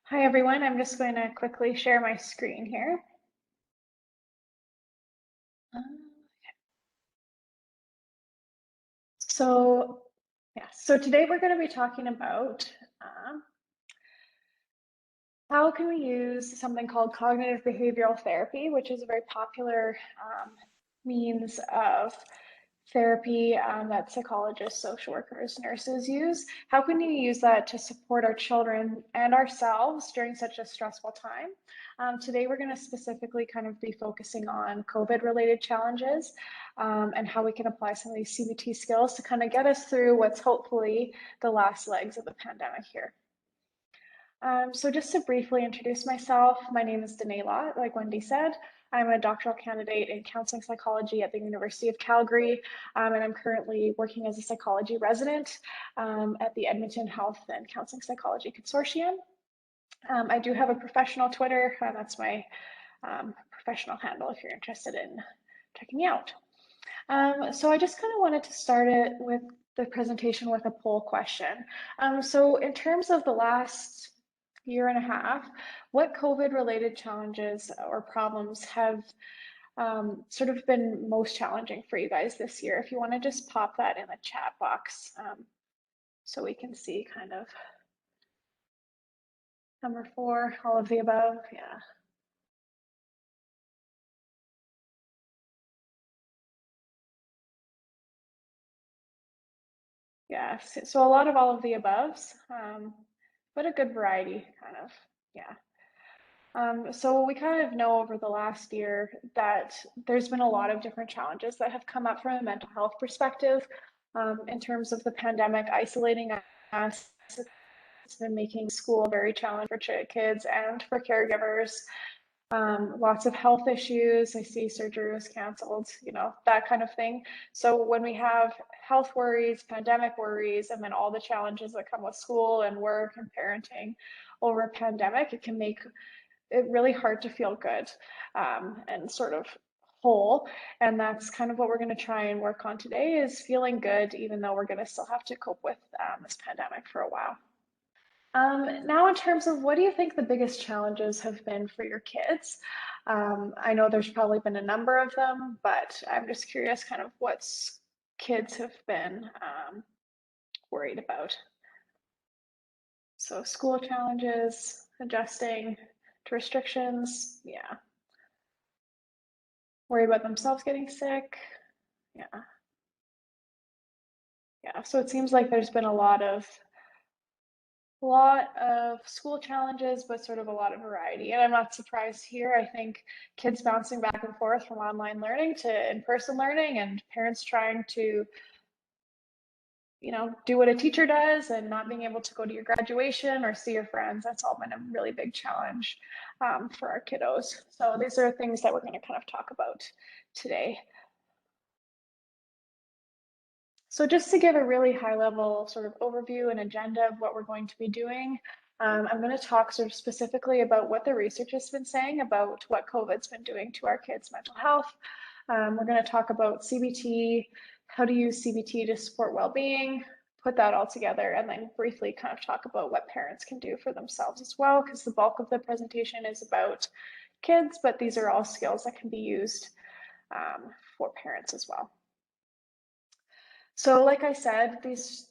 Hi everyone, I'm just going to quickly share my screen here. So today we're going to be talking about how can we use something called cognitive behavioral therapy, which is a very popular means of therapy that psychologists, social workers, nurses use. How can you use that to support our children and ourselves during such a stressful time? Today, we're going to specifically kind of be focusing on COVID-related challenges and how we can apply some of these CBT skills to kind of get us through what's hopefully the last legs of the pandemic here. So just to briefly introduce myself, my name is Danae Lott, like Wendy said. I'm a doctoral candidate in counseling psychology at the University of Calgary, and I'm currently working as a psychology resident at the Edmonton Health and Counseling Psychology Consortium. I do have a professional Twitter, that's my professional handle if you're interested in checking me out. So I just kind of wanted to start it with the presentation with a poll question. So in terms of the last year and a half, what COVID-related challenges or problems have sort of been most challenging for you guys this year? If you want to just pop that in the chat box so we can see kind of number 4, all of the above, yeah. Yeah, so a lot of all of the aboves, but a good variety kind of, yeah. So we kind of know over the last year that there's been a lot of different challenges that have come up from a mental health perspective in terms of the pandemic isolating us. It's been making school very challenging for kids and for caregivers. Lots of health issues. I see surgery was canceled, that kind of thing. So when we have health worries, pandemic worries, and then all the challenges that come with school and work and parenting over a pandemic, it can make it really hard to feel good and sort of whole. And that's kind of what we're going to try and work on today is feeling good, even though we're going to still have to cope with this pandemic for a while. Now, in terms of what do you think the biggest challenges have been for your kids? I know there's probably been a number of them, but I'm just curious kind of what kids have been worried about. So school challenges, adjusting to restrictions, yeah. Worry about themselves getting sick, yeah. Yeah, so it seems like there's been a lot of school challenges, but sort of a lot of variety. And I'm not surprised here. I think kids bouncing back and forth from online learning to in-person learning and parents trying to, do what a teacher does and not being able to go to your graduation or see your friends. That's all been a really big challenge for our kiddos. So these are things that we're going to kind of talk about today. So just to give a really high level sort of overview and agenda of what we're going to be doing, I'm going to talk sort of specifically about what the research has been saying about what COVID's been doing to our kids' mental health. We're going to talk about CBT, how to use CBT to support well-being, put that all together, and then briefly kind of talk about what parents can do for themselves as well, because the bulk of the presentation is about kids, but these are all skills that can be used for parents as well. So like I said, these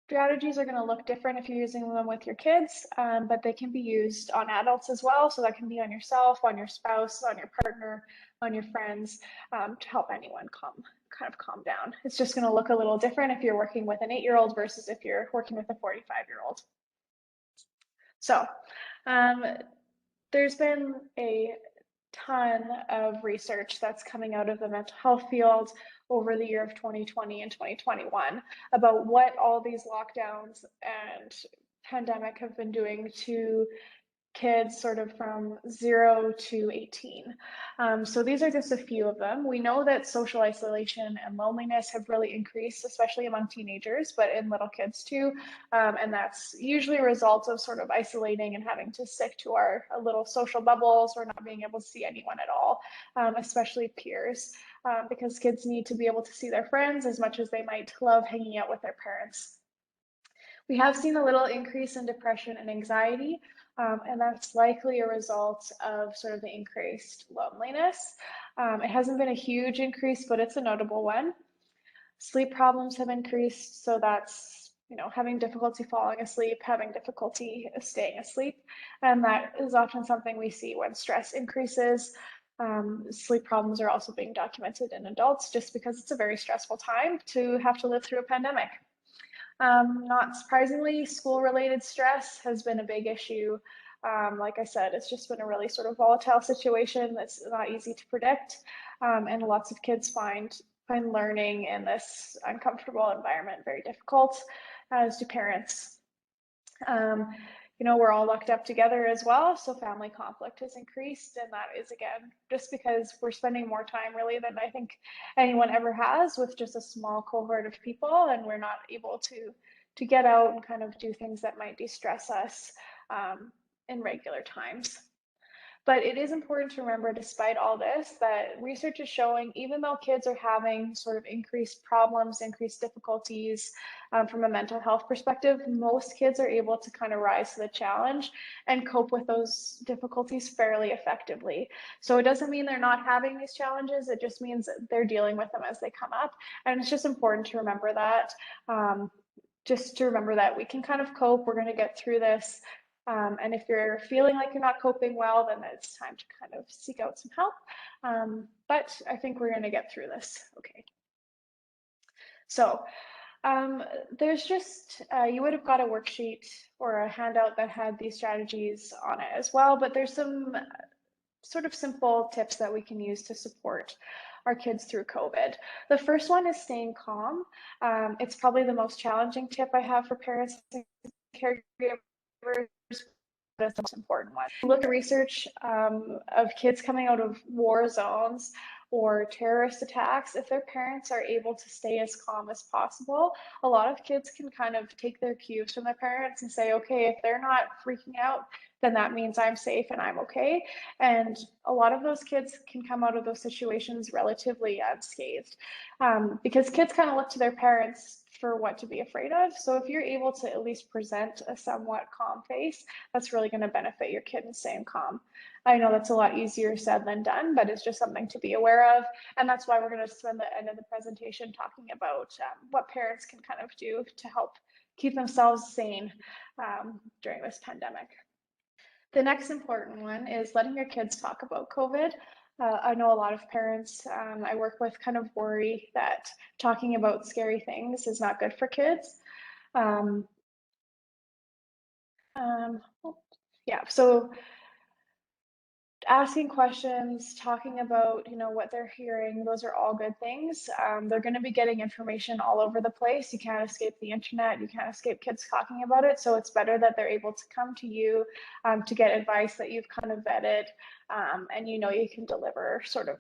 strategies are going to look different if you're using them with your kids, but they can be used on adults as well. So that can be on yourself, on your spouse, on your partner, on your friends, to help anyone kind of calm down. It's just going to look a little different if you're working with an 8-year-old versus if you're working with a 45-year-old. So there's been a ton of research that's coming out of the mental health field over the year of 2020 and 2021 about what all these lockdowns and pandemic have been doing to kids sort of from 0 to 18. So these are just a few of them. We know that social isolation and loneliness have really increased, especially among teenagers, but in little kids too. And that's usually a result of sort of isolating and having to stick to our little social bubbles or not being able to see anyone at all, especially peers, because kids need to be able to see their friends as much as they might love hanging out with their parents. We have seen a little increase in depression and anxiety, and that's likely a result of sort of the increased loneliness. It hasn't been a huge increase, but it's a notable one. Sleep problems have increased, so that's, having difficulty falling asleep, having difficulty staying asleep, and that is often something we see when stress increases. Sleep problems are also being documented in adults just because it's a very stressful time to have to live through a pandemic. Not surprisingly, school-related stress has been a big issue. Like I said, it's just been a really sort of volatile situation that's not easy to predict, and lots of kids find learning in this uncomfortable environment very difficult, as do parents. Um, we're all locked up together as well, so family conflict has increased, and that is, again, just because we're spending more time really than I think anyone ever has with just a small cohort of people, and we're not able to get out and kind of do things that might de-stress us in regular times. But it is important to remember, despite all this, that research is showing even though kids are having sort of increased problems, increased difficulties from a mental health perspective, most kids are able to kind of rise to the challenge and cope with those difficulties fairly effectively. So it doesn't mean they're not having these challenges, it just means that they're dealing with them as they come up. And it's just important to remember that. Just to remember that we can kind of cope, we're going to get through this. And if you're feeling like you're not coping well, then it's time to kind of seek out some help. But I think we're going to get through this. Okay. So there's just, you would have got a worksheet or a handout that had these strategies on it as well, but there's some sort of simple tips that we can use to support our kids through COVID. The first one is staying calm. It's probably the most challenging tip I have for parents and caregivers. That's the most important one. Look at research of kids coming out of war zones or terrorist attacks. If their parents are able to stay as calm as possible, a lot of kids can kind of take their cues from their parents and say, okay, if they're not freaking out, then that means I'm safe and I'm okay. And a lot of those kids can come out of those situations relatively unscathed, because kids kind of look to their parents for what to be afraid of. So if you're able to at least present a somewhat calm face, that's really going to benefit your kid in staying calm. I know that's a lot easier said than done, but it's just something to be aware of. And that's why we're going to spend the end of the presentation talking about what parents can kind of do to help keep themselves sane during this pandemic. The next important one is letting your kids talk about COVID. I know a lot of parents I work with kind of worry that talking about scary things is not good for kids. Yeah, so asking questions, talking about, what they're hearing, those are all good things. They're going to be getting information all over the place. You can't escape the internet. You can't escape kids talking about it. So it's better that they're able to come to you to get advice that you've kind of vetted, and you can deliver sort of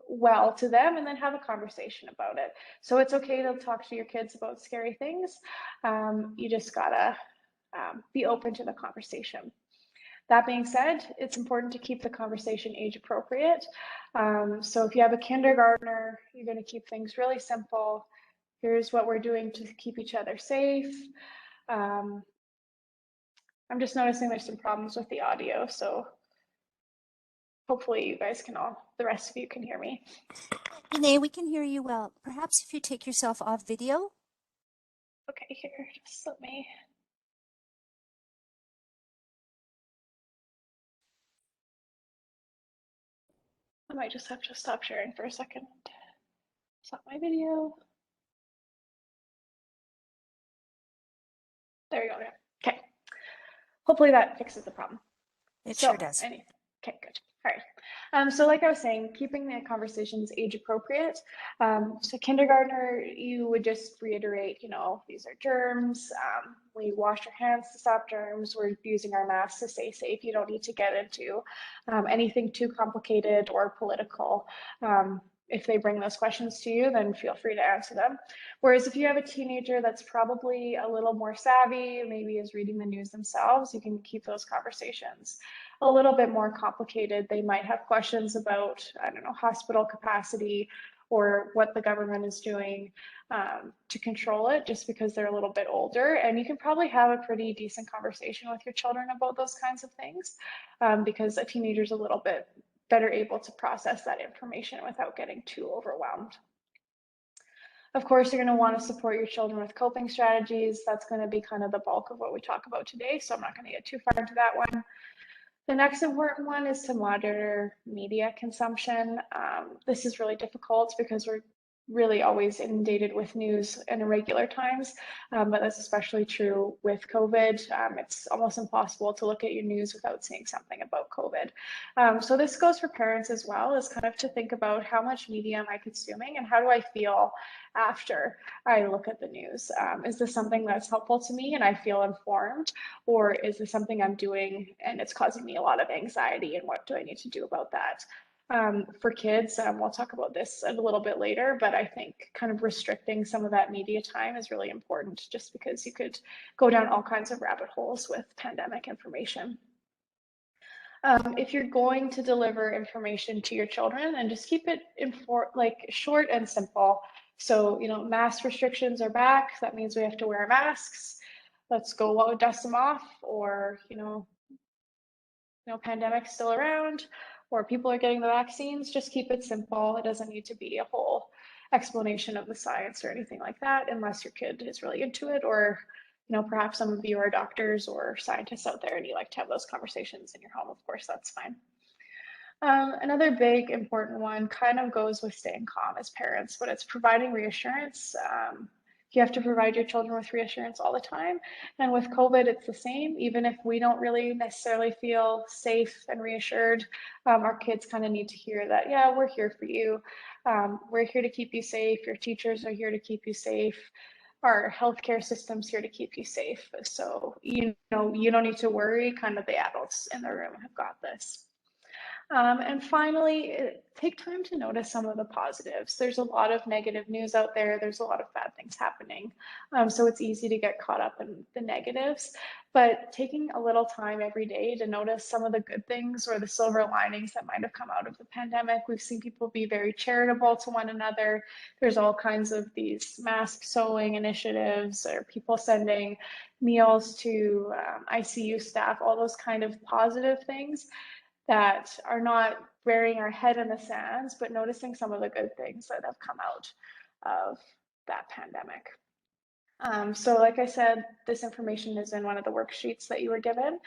well to them, and then have a conversation about it. So it's okay to talk to your kids about scary things. You just gotta be open to the conversation. That being said, it's important to keep the conversation age appropriate. So if you have a kindergartner, you're going to keep things really simple. Here's what we're doing to keep each other safe. I'm just noticing there's some problems with the audio, so hopefully you guys can the rest of you can hear me. Renee, we can hear you well. Perhaps if you take yourself off video. Okay, here, just let me. I might just have to stop sharing for a second. Stop my video. There you go. Okay. Hopefully that fixes the problem. It sure does. Okay, good. All right. So like I was saying, keeping the conversations age appropriate. So kindergartner, you would just reiterate, these are germs. We wash our hands to stop germs. We're using our masks to stay safe. You don't need to get into anything too complicated or political. If they bring those questions to you, then feel free to answer them. Whereas if you have a teenager that's probably a little more savvy, maybe is reading the news themselves, you can keep those conversations a little bit more complicated. They might have questions about, I don't know, hospital capacity or what the government is doing to control it, just because they're a little bit older. And you can probably have a pretty decent conversation with your children about those kinds of things, because a teenager is a little bit better able to process that information without getting too overwhelmed. Of course, you're going to want to support your children with coping strategies. That's going to be kind of the bulk of what we talk about today, so I'm not going to get too far into that one. The next important one is to monitor media consumption. This is really difficult because we're really always inundated with news in irregular times, but that's especially true with COVID. It's almost impossible to look at your news without seeing something about COVID. So this goes for parents as well, is kind of to think about how much media am I consuming and how do I feel after I look at the news. Is this something that's helpful to me and I feel informed, or is this something I'm doing and it's causing me a lot of anxiety, and what do I need to do about that? For kids, we'll talk about this a little bit later, but I think kind of restricting some of that media time is really important, just because you could go down all kinds of rabbit holes with pandemic information. If you're going to deliver information to your children, and just keep it short and simple. So, mask restrictions are back. That means we have to wear masks. Let's go dust them off, or, pandemic's still around, or people are getting the vaccines. Just keep it simple. It doesn't need to be a whole explanation of the science or anything like that, unless your kid is really into it, or perhaps some of you are doctors or scientists out there and you like to have those conversations in your home. Of course, that's fine. Another big important one kind of goes with staying calm as parents, but it's providing reassurance. You have to provide your children with reassurance all the time. And with COVID, it's the same. Even if we don't really necessarily feel safe and reassured, our kids kind of need to hear that, yeah, we're here for you. We're here to keep you safe. Your teachers are here to keep you safe. Our healthcare system's here to keep you safe. So, you don't need to worry. Kind of the adults in the room have got this. And finally, take time to notice some of the positives. There's a lot of negative news out there. There's a lot of bad things happening. So it's easy to get caught up in the negatives, but taking a little time every day to notice some of the good things or the silver linings that might have come out of the pandemic. We've seen people be very charitable to one another. There's all kinds of these mask sewing initiatives, or people sending meals to ICU staff, all those kind of positive things that are not burying our head in the sands, but noticing some of the good things that have come out of that pandemic. So like I said, this information is in one of the worksheets that you were given,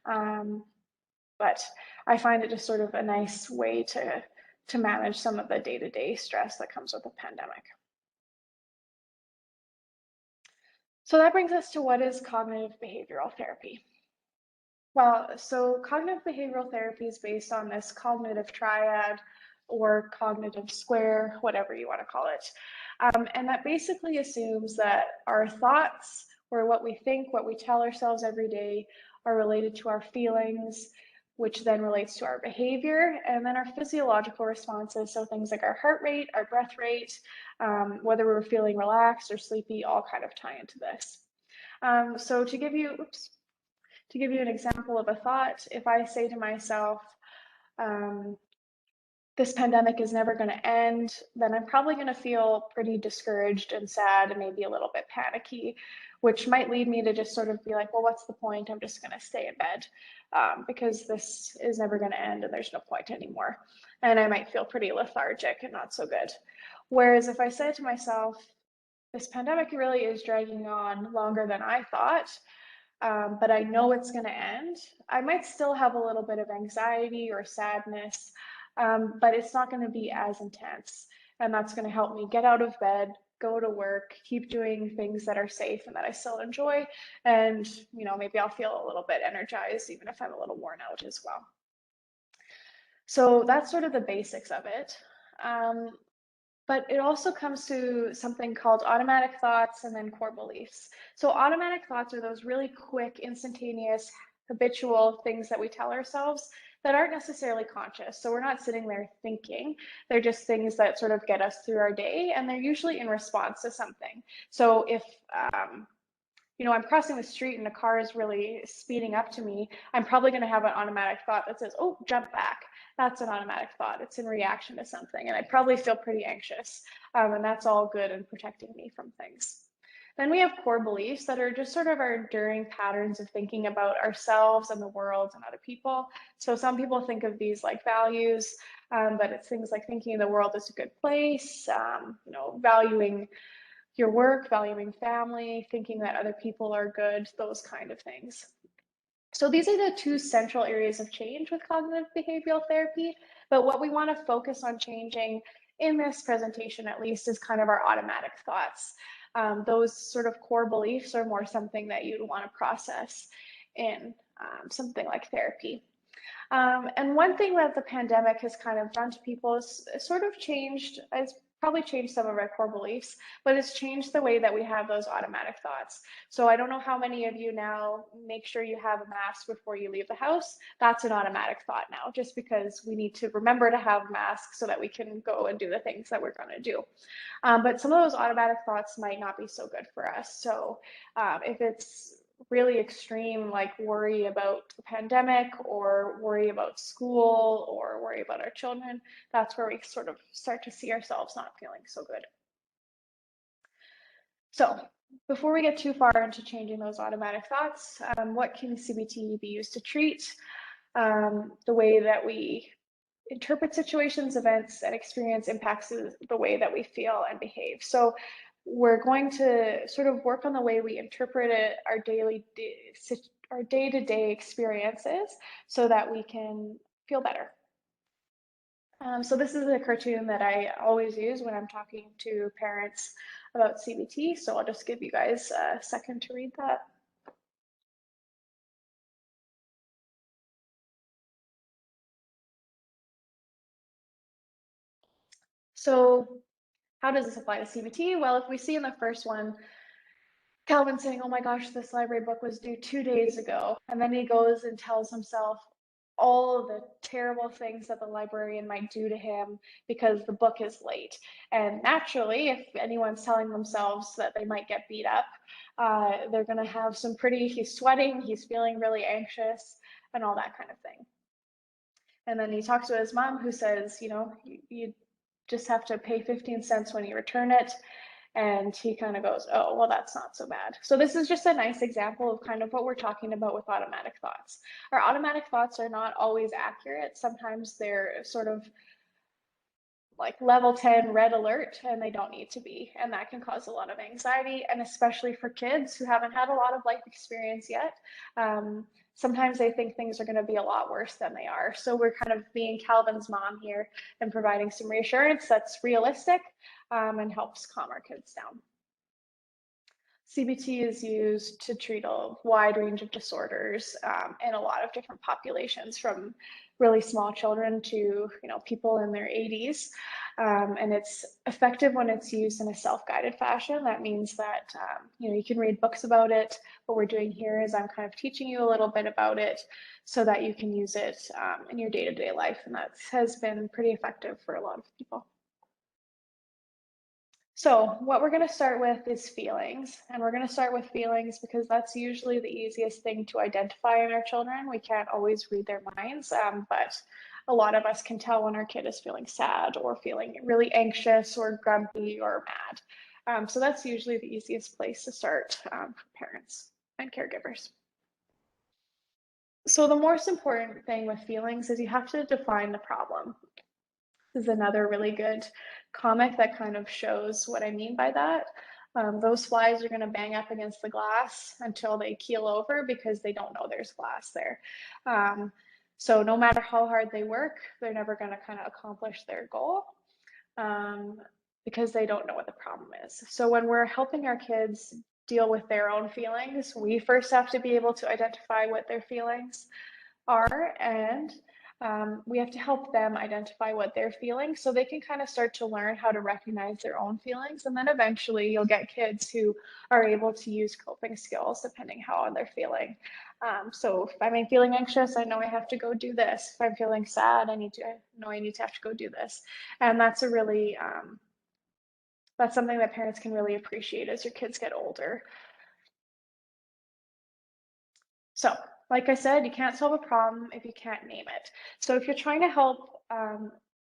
but I find it just sort of a nice way to manage some of the day-to-day stress that comes with the pandemic. So that brings us to what is cognitive behavioral therapy. Well, so cognitive behavioral therapy is based on this cognitive triad or cognitive square, whatever you want to call it. And that basically assumes that our thoughts, or what we think, what we tell ourselves every day, are related to our feelings, which then relates to our behavior, and then our physiological responses. So things like our heart rate, our breath rate, whether we're feeling relaxed or sleepy, all kind of tie into this. So to give you an example of a thought, if I say to myself, this pandemic is never going to end, then I'm probably going to feel pretty discouraged and sad and maybe a little bit panicky, which might lead me to just sort of be like, well, what's the point? I'm just going to stay in bed because this is never going to end and there's no point anymore. And I might feel pretty lethargic and not so good. Whereas if I say to myself, this pandemic really is dragging on longer than I thought, but I know it's going to end, I might still have a little bit of anxiety or sadness, but it's not going to be as intense. And that's going to help me get out of bed, go to work, keep doing things that are safe and that I still enjoy. And, maybe I'll feel a little bit energized, even if I'm a little worn out as well. So that's sort of the basics of it. But it also comes to something called automatic thoughts and then core beliefs. So automatic thoughts are those really quick, instantaneous, habitual things that we tell ourselves that aren't necessarily conscious. So we're not sitting there thinking. They're just things that sort of get us through our day, and they're usually in response to something. So if I'm crossing the street and a car is really speeding up to me, I'm probably going to have an automatic thought that says, oh, jump back. That's an automatic thought. It's in reaction to something, and I probably feel pretty anxious, and that's all good and protecting me from things. Then we have core beliefs that are just sort of our enduring patterns of thinking about ourselves and the world and other people. So some people think of these like values, but it's things like thinking the world is a good place, valuing your work, valuing family, thinking that other people are good, those kind of things. So these are the two central areas of change with cognitive behavioral therapy. But what we want to focus on changing in this presentation, at least, is kind of our automatic thoughts. Those sort of core beliefs are more something that you'd want to process in something like therapy. And one thing that the pandemic has kind of done to people is sort of changed, has probably changed some of our core beliefs, but it's changed the way that we have those automatic thoughts. So I don't know how many of you now make sure you have a mask before you leave the house. That's an automatic thought now, just because we need to remember to have masks so that we can go and do the things that we're going to do. But some of those automatic thoughts might not be so good for us. So if it's really extreme, like worry about the pandemic or worry about school or worry about our children, that's where we sort of start to see ourselves not feeling so good. So before we get too far into changing those automatic thoughts, what can CBT be used to treat? The way that we interpret situations, events, and experience impacts the way that we feel and behave. So we're going to sort of work on the way we interpret it, our day-to-day experiences, so that we can feel better. So this is a cartoon that I always use when I'm talking to parents about CBT. So I'll just give you guys a second to read that. So how does this apply to CBT? Well, if we see in the first one, Calvin saying, oh my gosh, this library book was due 2 days ago. And then he goes and tells himself all of the terrible things that the librarian might do to him because the book is late. And naturally, if anyone's telling themselves that they might get beat up, they're going to have some he's sweating, he's feeling really anxious, and all that kind of thing. And then he talks to his mom, who says, you just have to pay 15 cents when you return it. And he kind of goes, oh, well, that's not so bad. So this is just a nice example of kind of what we're talking about with automatic thoughts. Our automatic thoughts are not always accurate. Sometimes they're sort of like level 10 red alert, and they don't need to be. And that can cause a lot of anxiety, and especially for kids who haven't had a lot of life experience yet. Sometimes they think things are going to be a lot worse than they are. So we're kind of being Calvin's mom here and providing some reassurance that's realistic and helps calm our kids down. CBT is used to treat a wide range of disorders in a lot of different populations, from really small children to people in their 80s. And it's effective when it's used in a self-guided fashion. That means that you can read books about it. What we're doing here is I'm kind of teaching you a little bit about it so that you can use it in your day-to-day life. And that has been pretty effective for a lot of people. So what we're going to start with is feelings, and we're going to start with feelings because that's usually the easiest thing to identify in our children. We can't always read their minds, but a lot of us can tell when our kid is feeling sad or feeling really anxious or grumpy or mad. So that's usually the easiest place to start for parents and caregivers. So the most important thing with feelings is you have to define the problem. This is another really good comic that kind of shows what I mean by that. Those flies are going to bang up against the glass until they keel over because they don't know there's glass there. So no matter how hard they work, they're never going to kind of accomplish their goal because they don't know what the problem is. So when we're helping our kids deal with their own feelings, we first have to be able to identify what their feelings are, and we have to help them identify what they're feeling so they can kind of start to learn how to recognize their own feelings. And then eventually you'll get kids who are able to use coping skills depending how they're feeling. So if I'm feeling anxious, I know I have to go do this. If I'm feeling sad, I know I need to have to go do this. And that's a really, that's something that parents can really appreciate as your kids get older. So like I said, you can't solve a problem if you can't name it. So if you're trying to help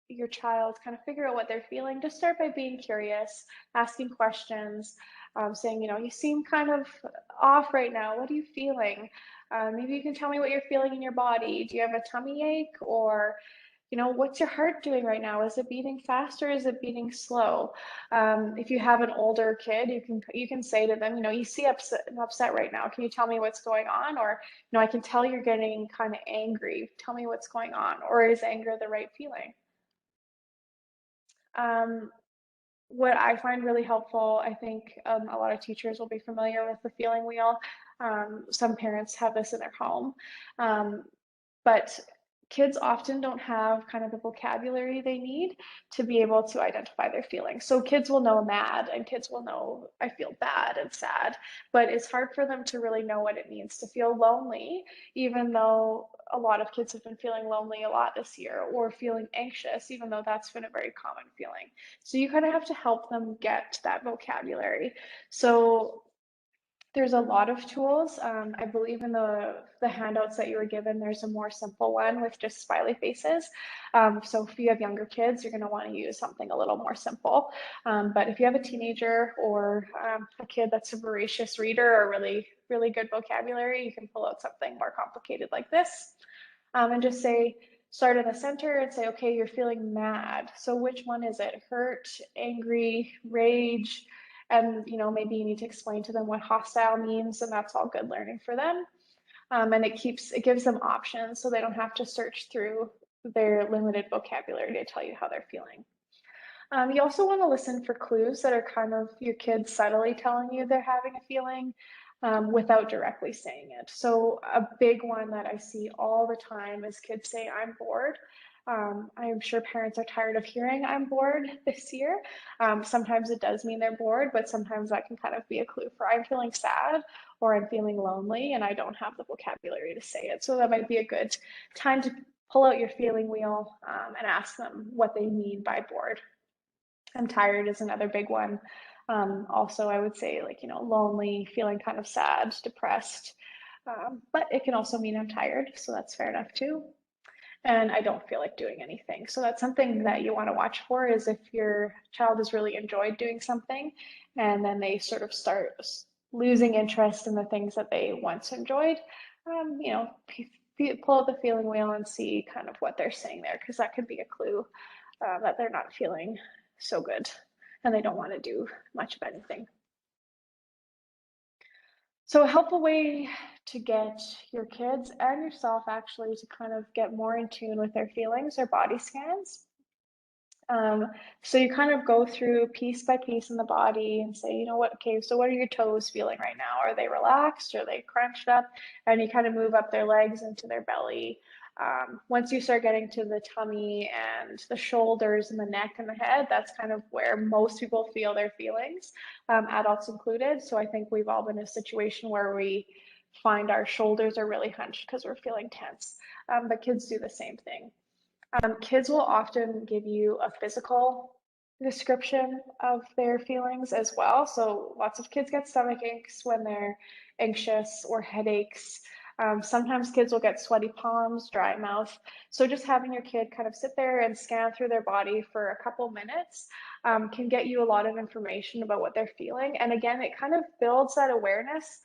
your child kind of figure out what they're feeling, just start by being curious, asking questions, saying, you know, you seem kind of off right now. What are you feeling? Maybe you can tell me what you're feeling in your body. Do you have a tummy ache? Or, you know, what's your heart doing right now? Is it beating fast or is it beating slow? If you have an older kid, you can say to them, you know, you see upset right now. Can you tell me what's going on? Or, you know, I can tell you're getting kind of angry. Tell me what's going on. Or is anger the right feeling? Um, what I find really helpful, I think a lot of teachers will be familiar with the feeling wheel. Some parents have this in their home. Um, but kids often don't have kind of the vocabulary they need to be able to identify their feelings. So kids will know mad and kids will know I feel bad and sad, but it's hard for them to really know what it means to feel lonely, even though a lot of kids have been feeling lonely a lot this year, or feeling anxious, even though that's been a very common feeling. So you kind of have to help them get that vocabulary. So there's a lot of tools. I believe in the handouts that you were given, there's a more simple one with just smiley faces. So if you have younger kids, you're going to want to use something a little more simple. But if you have a teenager or a kid that's a voracious reader or really, really good vocabulary, you can pull out something more complicated like this, and just say, start in the center and say, okay, you're feeling mad. So which one is it? Hurt, angry, rage? And you know, maybe you need to explain to them what hostile means, and that's all good learning for them. And it gives them options so they don't have to search through their limited vocabulary to tell you how they're feeling. You also want to listen for clues that are kind of your kids subtly telling you they're having a feeling, without directly saying it. So a big one that I see all the time is kids say, I'm bored. I'm sure parents are tired of hearing I'm bored this year. Sometimes it does mean they're bored, but sometimes that can kind of be a clue for I'm feeling sad or I'm feeling lonely and I don't have the vocabulary to say it. So that might be a good time to pull out your feeling wheel, and ask them what they mean by bored. I'm tired is another big one. Also, I would say, like, you know, lonely, feeling kind of sad, depressed. But it can also mean I'm tired, so that's fair enough too. And I don't feel like doing anything. So that's something that you want to watch for, is if your child has really enjoyed doing something and then they sort of start losing interest in the things that they once enjoyed, you know, pull out the feeling wheel and see kind of what they're saying there, because that could be a clue that they're not feeling so good and they don't want to do much of anything. So a helpful way to get your kids and yourself actually to kind of get more in tune with their feelings are body scans. Um, so you kind of go through piece by piece in the body and say, you know what, okay, so what are your toes feeling right now? Are they relaxed? Are they crunched up? And you kind of move up their legs into their belly. Once you start getting to the tummy and the shoulders and the neck and the head, that's kind of where most people feel their feelings, adults included. So I think we've all been in a situation where we find our shoulders are really hunched because we're feeling tense. But kids do the same thing. Kids will often give you a physical description of their feelings as well. So lots of kids get stomach aches when they're anxious or headaches. Sometimes kids will get sweaty palms, dry mouth. So just having your kid kind of sit there and scan through their body for a couple minutes, can get you a lot of information about what they're feeling. And again, it kind of builds that awareness,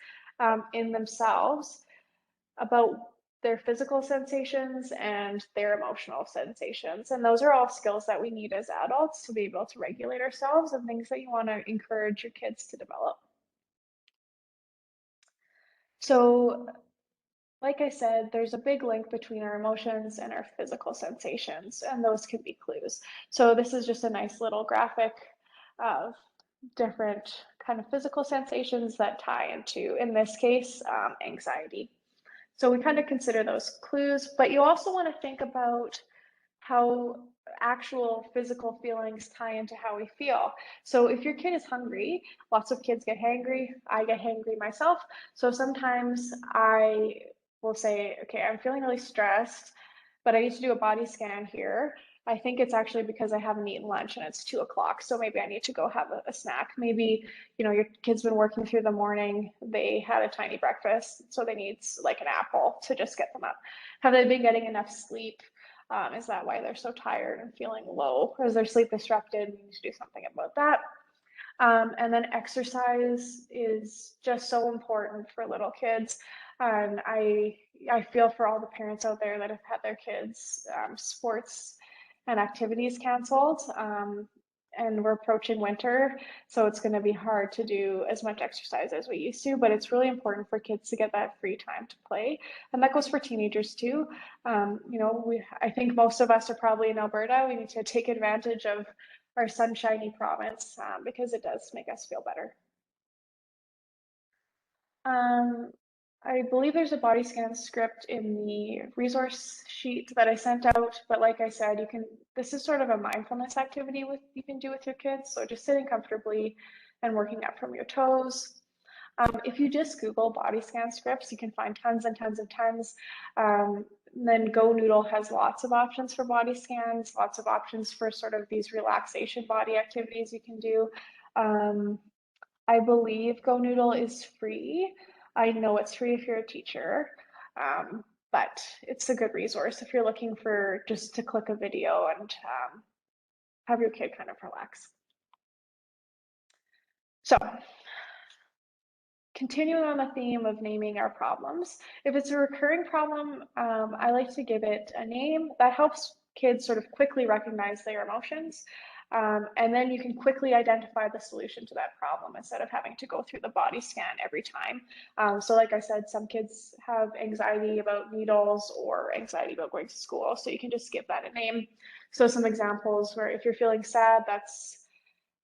in themselves about their physical sensations and their emotional sensations. And those are all skills that we need as adults to be able to regulate ourselves, and things that you want to encourage your kids to develop. So, like I said, there's a big link between our emotions and our physical sensations, and those can be clues. So, this is just a nice little graphic of different kind of physical sensations that tie into, in this case, anxiety. So we kind of consider those clues, but you also want to think about how actual physical feelings tie into how we feel. So if your kid is hungry, lots of kids get hangry. I get hangry myself. So sometimes I will say, okay, I'm feeling really stressed, but I need to do a body scan here. I think it's actually because I haven't eaten lunch and it's 2 o'clock, so maybe I need to go have a snack. Maybe, your kid's been working through the morning, they had a tiny breakfast, so they need like an apple to just get them up. Have they been getting enough sleep? Is that why they're so tired and feeling low? Is their sleep disrupted? We need to do something about that. And then exercise is just so important for little kids. And I feel for all the parents out there that have had their kids' sports and activities canceled. And we're approaching winter, so it's going to be hard to do as much exercise as we used to, but it's really important for kids to get that free time to play. And that goes for teenagers too. I think most of us are probably in Alberta. We need to take advantage of our sunshiny province because it does make us feel better. Um, I believe there's a body scan script in the resource sheet that I sent out, but like I said, this is sort of a mindfulness activity you can do with your kids. So just sitting comfortably and working up from your toes. If you just Google body scan scripts, you can find tons and tons and tons. Then Go Noodle has lots of options for body scans, lots of options for sort of these relaxation body activities you can do. I believe Go Noodle is free. I know it's free if you're a teacher, but it's a good resource if you're looking for just to click a video and have your kid kind of relax. So continuing on the theme of naming our problems, if it's a recurring problem, I like to give it a name. That helps kids sort of quickly recognize their emotions. And then you can quickly identify the solution to that problem instead of having to go through the body scan every time. So like I said, some kids have anxiety about needles or anxiety about going to school. So you can just give that a name. So some examples where if you're feeling sad, that's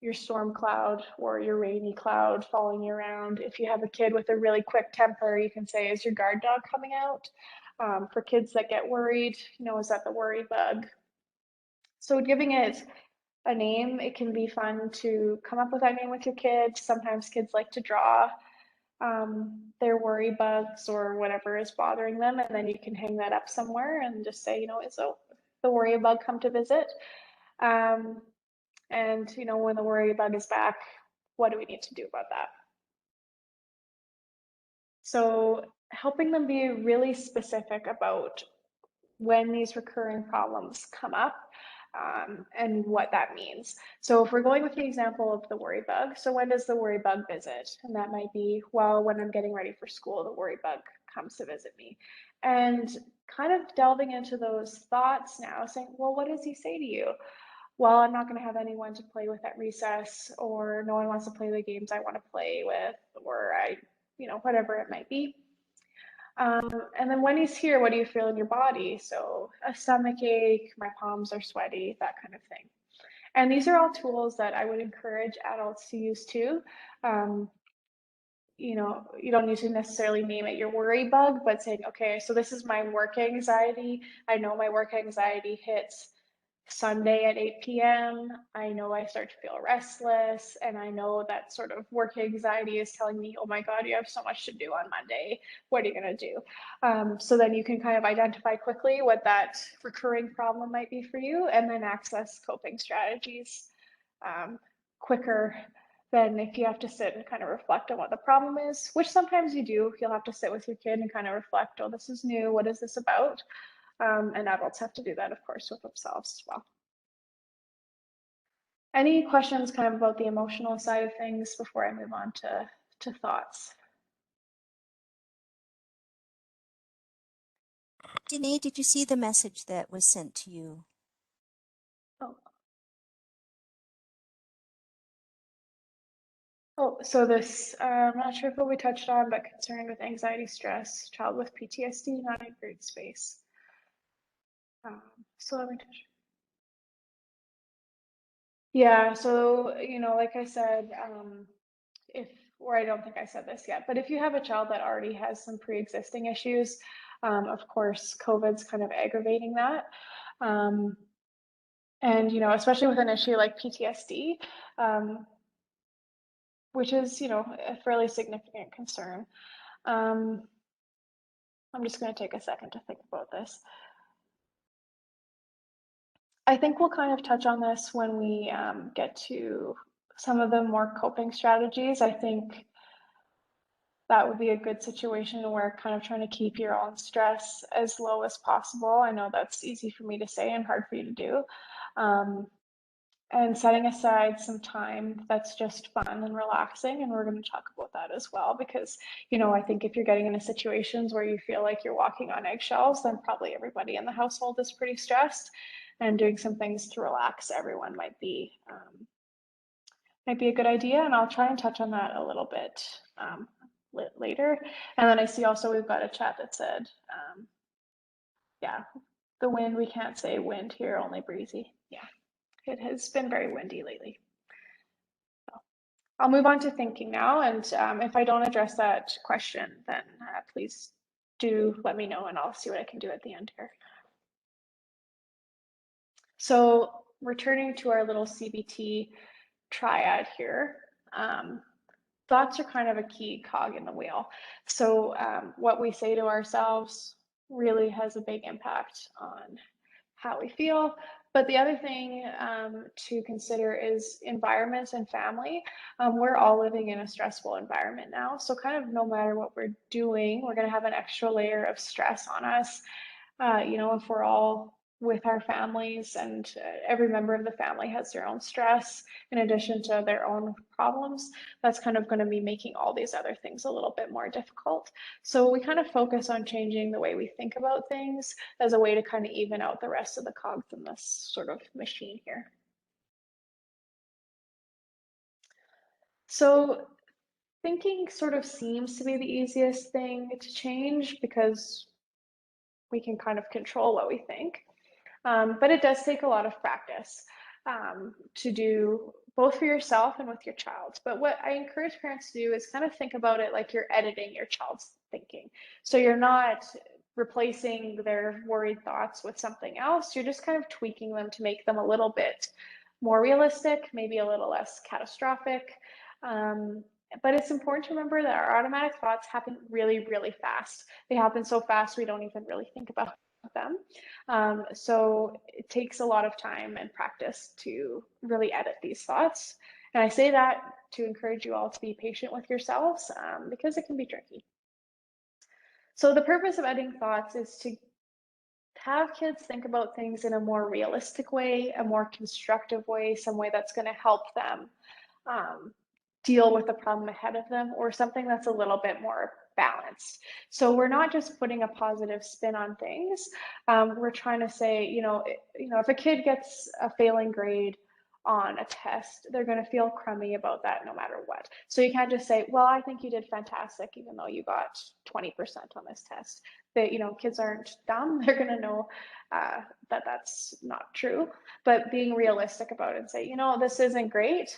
your storm cloud or your rainy cloud following you around. If you have a kid with a really quick temper, you can say, is your guard dog coming out? For kids that get worried, is that the worry bug? So giving it a name, it can be fun to come up with that name with your kids. Sometimes kids like to draw their worry bugs or whatever is bothering them, and then you can hang that up somewhere and just say, is the worry bug come to visit? And when the worry bug is back, what do we need to do about that? So helping them be really specific about when these recurring problems come up and what that means. So if we're going with the example of the worry bug, so when does the worry bug visit? And that might be, well, when I'm getting ready for school, the worry bug comes to visit me. And kind of delving into those thoughts now, saying, well, what does he say to you? Well, I'm not going to have anyone to play with at recess, or no one wants to play the games I want to play with, or whatever it might be. And then when he's here, what do you feel in your body? So a stomach ache, my palms are sweaty, that kind of thing. And these are all tools that I would encourage adults to use too. You don't need to necessarily name it your worry bug, but saying, okay, so this is my work anxiety. I know my work anxiety hits Sunday at 8 p.m. I know I start to feel restless, and I know that sort of work anxiety is telling me, oh my God, you have so much to do on Monday. What are you going to do? So then you can kind of identify quickly what that recurring problem might be for you, and then access coping strategies quicker than if you have to sit and kind of reflect on what the problem is, which sometimes you do. You'll have to sit with your kid and kind of reflect, oh, this is new. What is this about? And adults have to do that, of course, with themselves as well. Any questions kind of about the emotional side of things before I move on to thoughts? Danae, did you see the message that was sent to you? Oh, so this, I'm not sure if we touched on, but concerned with anxiety, stress, child with PTSD, not in grade space. So let me touch. Yeah, so, like I said, or I don't think I said this yet, but if you have a child that already has some pre-existing issues, of course, COVID's kind of aggravating that. And, especially with an issue like PTSD, which is, a fairly significant concern. I'm just going to take a second to think about this. I think we'll kind of touch on this when we get to some of the more coping strategies. I think that would be a good situation where kind of trying to keep your own stress as low as possible. I know that's easy for me to say and hard for you to do. Um, and setting aside some time that's just fun and relaxing. And we're going to talk about that as well, because, I think if you're getting into situations where you feel like you're walking on eggshells, then probably everybody in the household is pretty stressed, and doing some things to relax everyone might be a good idea. And I'll try and touch on that a little bit later. And then I see also we've got a chat that said, yeah, the wind, we can't say wind here, only breezy. Yeah, it has been very windy lately. I'll move on to thinking now. And if I don't address that question, then please do let me know and I'll see what I can do at the end here. So returning to our little CBT triad here, thoughts are kind of a key cog in the wheel. So what we say to ourselves really has a big impact on how we feel. But the other thing to consider is environment and family. We're all living in a stressful environment now. So kind of no matter what we're doing, we're going to have an extra layer of stress on us. If we're all with our families, and every member of the family has their own stress in addition to their own problems, that's kind of going to be making all these other things a little bit more difficult. So we kind of focus on changing the way we think about things as a way to kind of even out the rest of the cogs in this sort of machine here. So thinking sort of seems to be the easiest thing to change because we can kind of control what we think. But it does take a lot of practice to do, both for yourself and with your child. But what I encourage parents to do is kind of think about it like you're editing your child's thinking. So you're not replacing their worried thoughts with something else. You're just kind of tweaking them to make them a little bit more realistic, maybe a little less catastrophic. But it's important to remember that our automatic thoughts happen really, really fast. They happen so fast we don't even really think about them. So it takes a lot of time and practice to really edit these thoughts. And I say that to encourage you all to be patient with yourselves because it can be tricky. So the purpose of editing thoughts is to have kids think about things in a more realistic way, a more constructive way, some way that's going to help them deal with the problem ahead of them, or something that's a little bit more balanced. So we're not just putting a positive spin on things. We're trying to say, if a kid gets a failing grade on a test, they're going to feel crummy about that no matter what. So you can't just say, well, I think you did fantastic, even though you got 20% on this test. That, kids aren't dumb. They're going to know that that's not true. But being realistic about it and say, this isn't great.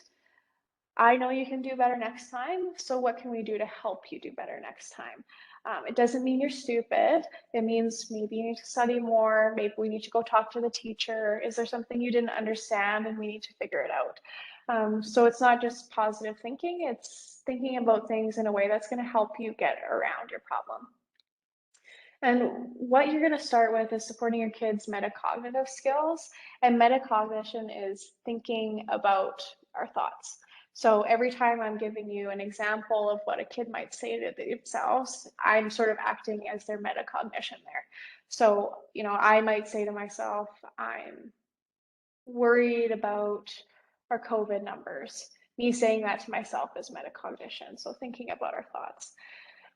I know you can do better next time. So what can we do to help you do better next time? It doesn't mean you're stupid. It means maybe you need to study more. Maybe we need to go talk to the teacher. Is there something you didn't understand and we need to figure it out? So it's not just positive thinking. It's thinking about things in a way that's going to help you get around your problem. And what you're going to start with is supporting your kids' metacognitive skills. And metacognition is thinking about our thoughts. So every time I'm giving you an example of what a kid might say to themselves, I'm sort of acting as their metacognition there. So, I might say to myself, I'm worried about our COVID numbers. Me saying that to myself is metacognition. So thinking about our thoughts.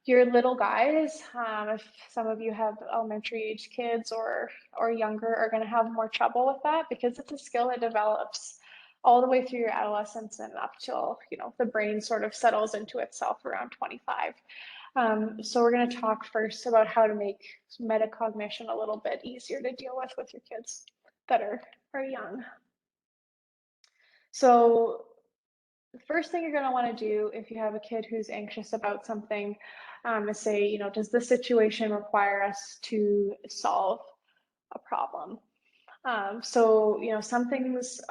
Your little guys, if some of you have elementary age kids or younger, are going to have more trouble with that because it's a skill that develops all the way through your adolescence and up till the brain sort of settles into itself around 25. So we're going to talk first about how to make metacognition a little bit easier to deal with your kids that are young. So the first thing you're going to want to do if you have a kid who's anxious about something is say, does this situation require us to solve a problem? So, some things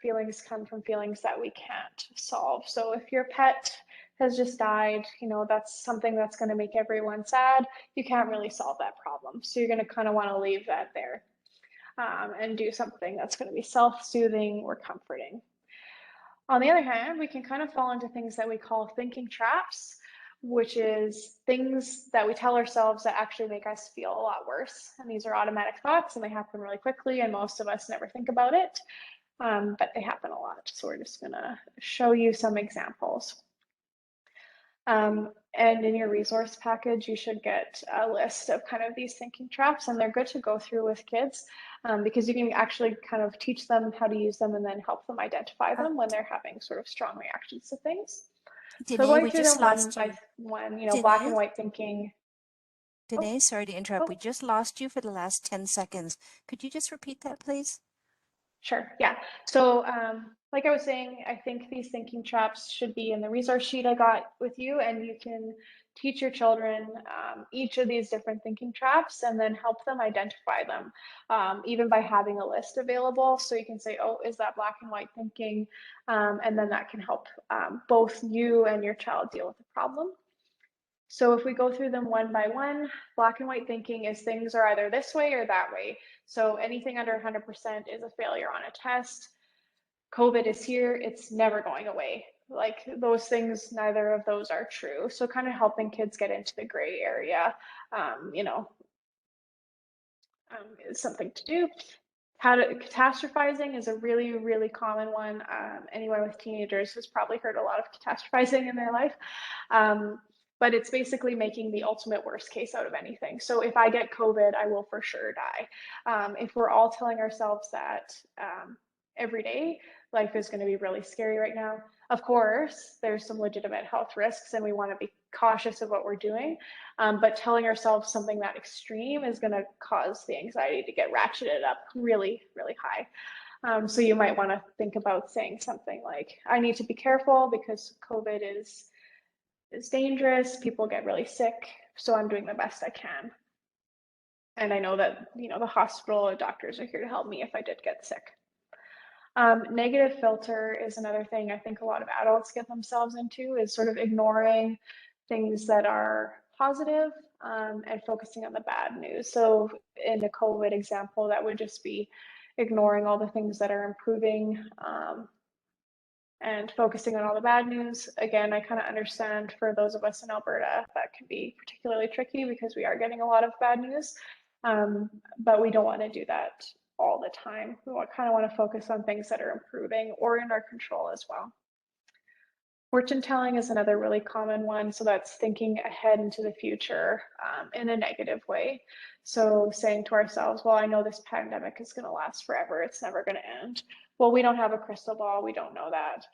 feelings come from feelings that we can't solve. So if your pet has just died, that's something that's going to make everyone sad. You can't really solve that problem. So you're going to kind of want to leave that there. and do something that's going to be self-soothing or comforting. On the other hand, we can kind of fall into things that we call thinking traps, which is things that we tell ourselves that actually make us feel a lot worse. And these are automatic thoughts and they happen really quickly, and most of us never think about it, but they happen a lot. So we're just going to show you some examples. And in your resource package, you should get a list of kind of these thinking traps, and they're good to go through with kids because you can actually kind of teach them how to use them and then help them identify them when they're having sort of strong reactions to things. So Danae, going we through just them one lost by you. one, black and Danae, white thinking. Oh, Danae, sorry to interrupt. oh, We just lost you for the last 10 seconds. Could you just repeat that, please? sure. Yeah. So, like I was saying, I think these thinking traps should be in the resource sheet I got with you, and you can teach your children each of these different thinking traps and then help them identify them, even by having a list available. So you can say, oh, is that black and white thinking? And then that can help both you and your child deal with the problem. So if we go through them one by one, black and white thinking is things are either this way or that way. So anything under 100% is a failure on a test. COVID is here, it's never going away. Like those things, neither of those are true. So kind of helping kids get into the gray area, is something to do. Catastrophizing is a really, really common one. Anyone with teenagers has probably heard a lot of catastrophizing in their life. But it's basically making the ultimate worst case out of anything. So if I get COVID, I will for sure die. If we're all telling ourselves that every day, life is going to be really scary right now. Of course, there's some legitimate health risks and we want to be cautious of what we're doing. But telling ourselves something that extreme is going to cause the anxiety to get ratcheted up really, really high. So you might want to think about saying something like, I need to be careful because COVID is dangerous, people get really sick, so I'm doing the best I can. And I know that, the hospital or doctors are here to help me if I did get sick. Negative filter is another thing I think a lot of adults get themselves into, is sort of ignoring things that are positive and focusing on the bad news. So in the COVID example, that would just be ignoring all the things that are improving and focusing on all the bad news. Again, I kind of understand for those of us in Alberta that can be particularly tricky because we are getting a lot of bad news, but we don't want to do that all the time. We kind of want to focus on things that are improving or in our control as well. Fortune telling is another really common one. So that's thinking ahead into the future in a negative way. So saying to ourselves, well, I know this pandemic is going to last forever. It's never going to end. Well, we don't have a crystal ball. We don't know that.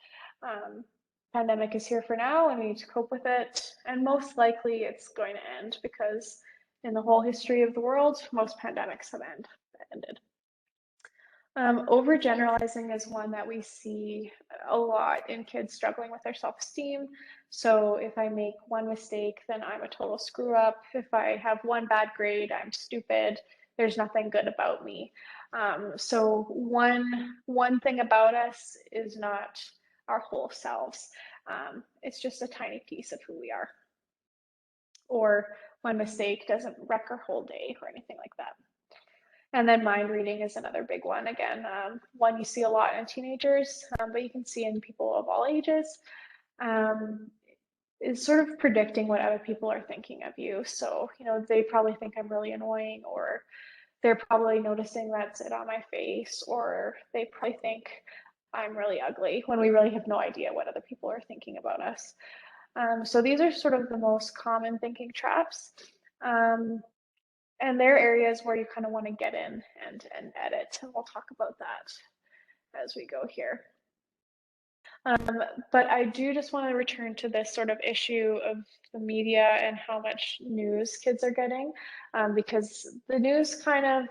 Pandemic is here for now and we need to cope with it. And most likely it's going to end because in the whole history of the world, most pandemics have ended. Overgeneralizing is one that we see a lot in kids struggling with their self-esteem. So if I make one mistake, then I'm a total screw up. If I have one bad grade, I'm stupid. There's nothing good about me. So one thing about us is not our whole selves. It's just a tiny piece of who we are. Or one mistake doesn't wreck our whole day or anything like that. And then mind reading is another big one. Again, one you see a lot in teenagers, but you can see in people of all ages, is sort of predicting what other people are thinking of you. So, they probably think I'm really annoying, or they're probably noticing that's it on my face, or they probably think I'm really ugly when we really have no idea what other people are thinking about us. So these are sort of the most common thinking traps. And there are areas where you kind of want to get in and edit, and we'll talk about that as we go here. But I do just want to return to this sort of issue of the media and how much news kids are getting, because the news kind of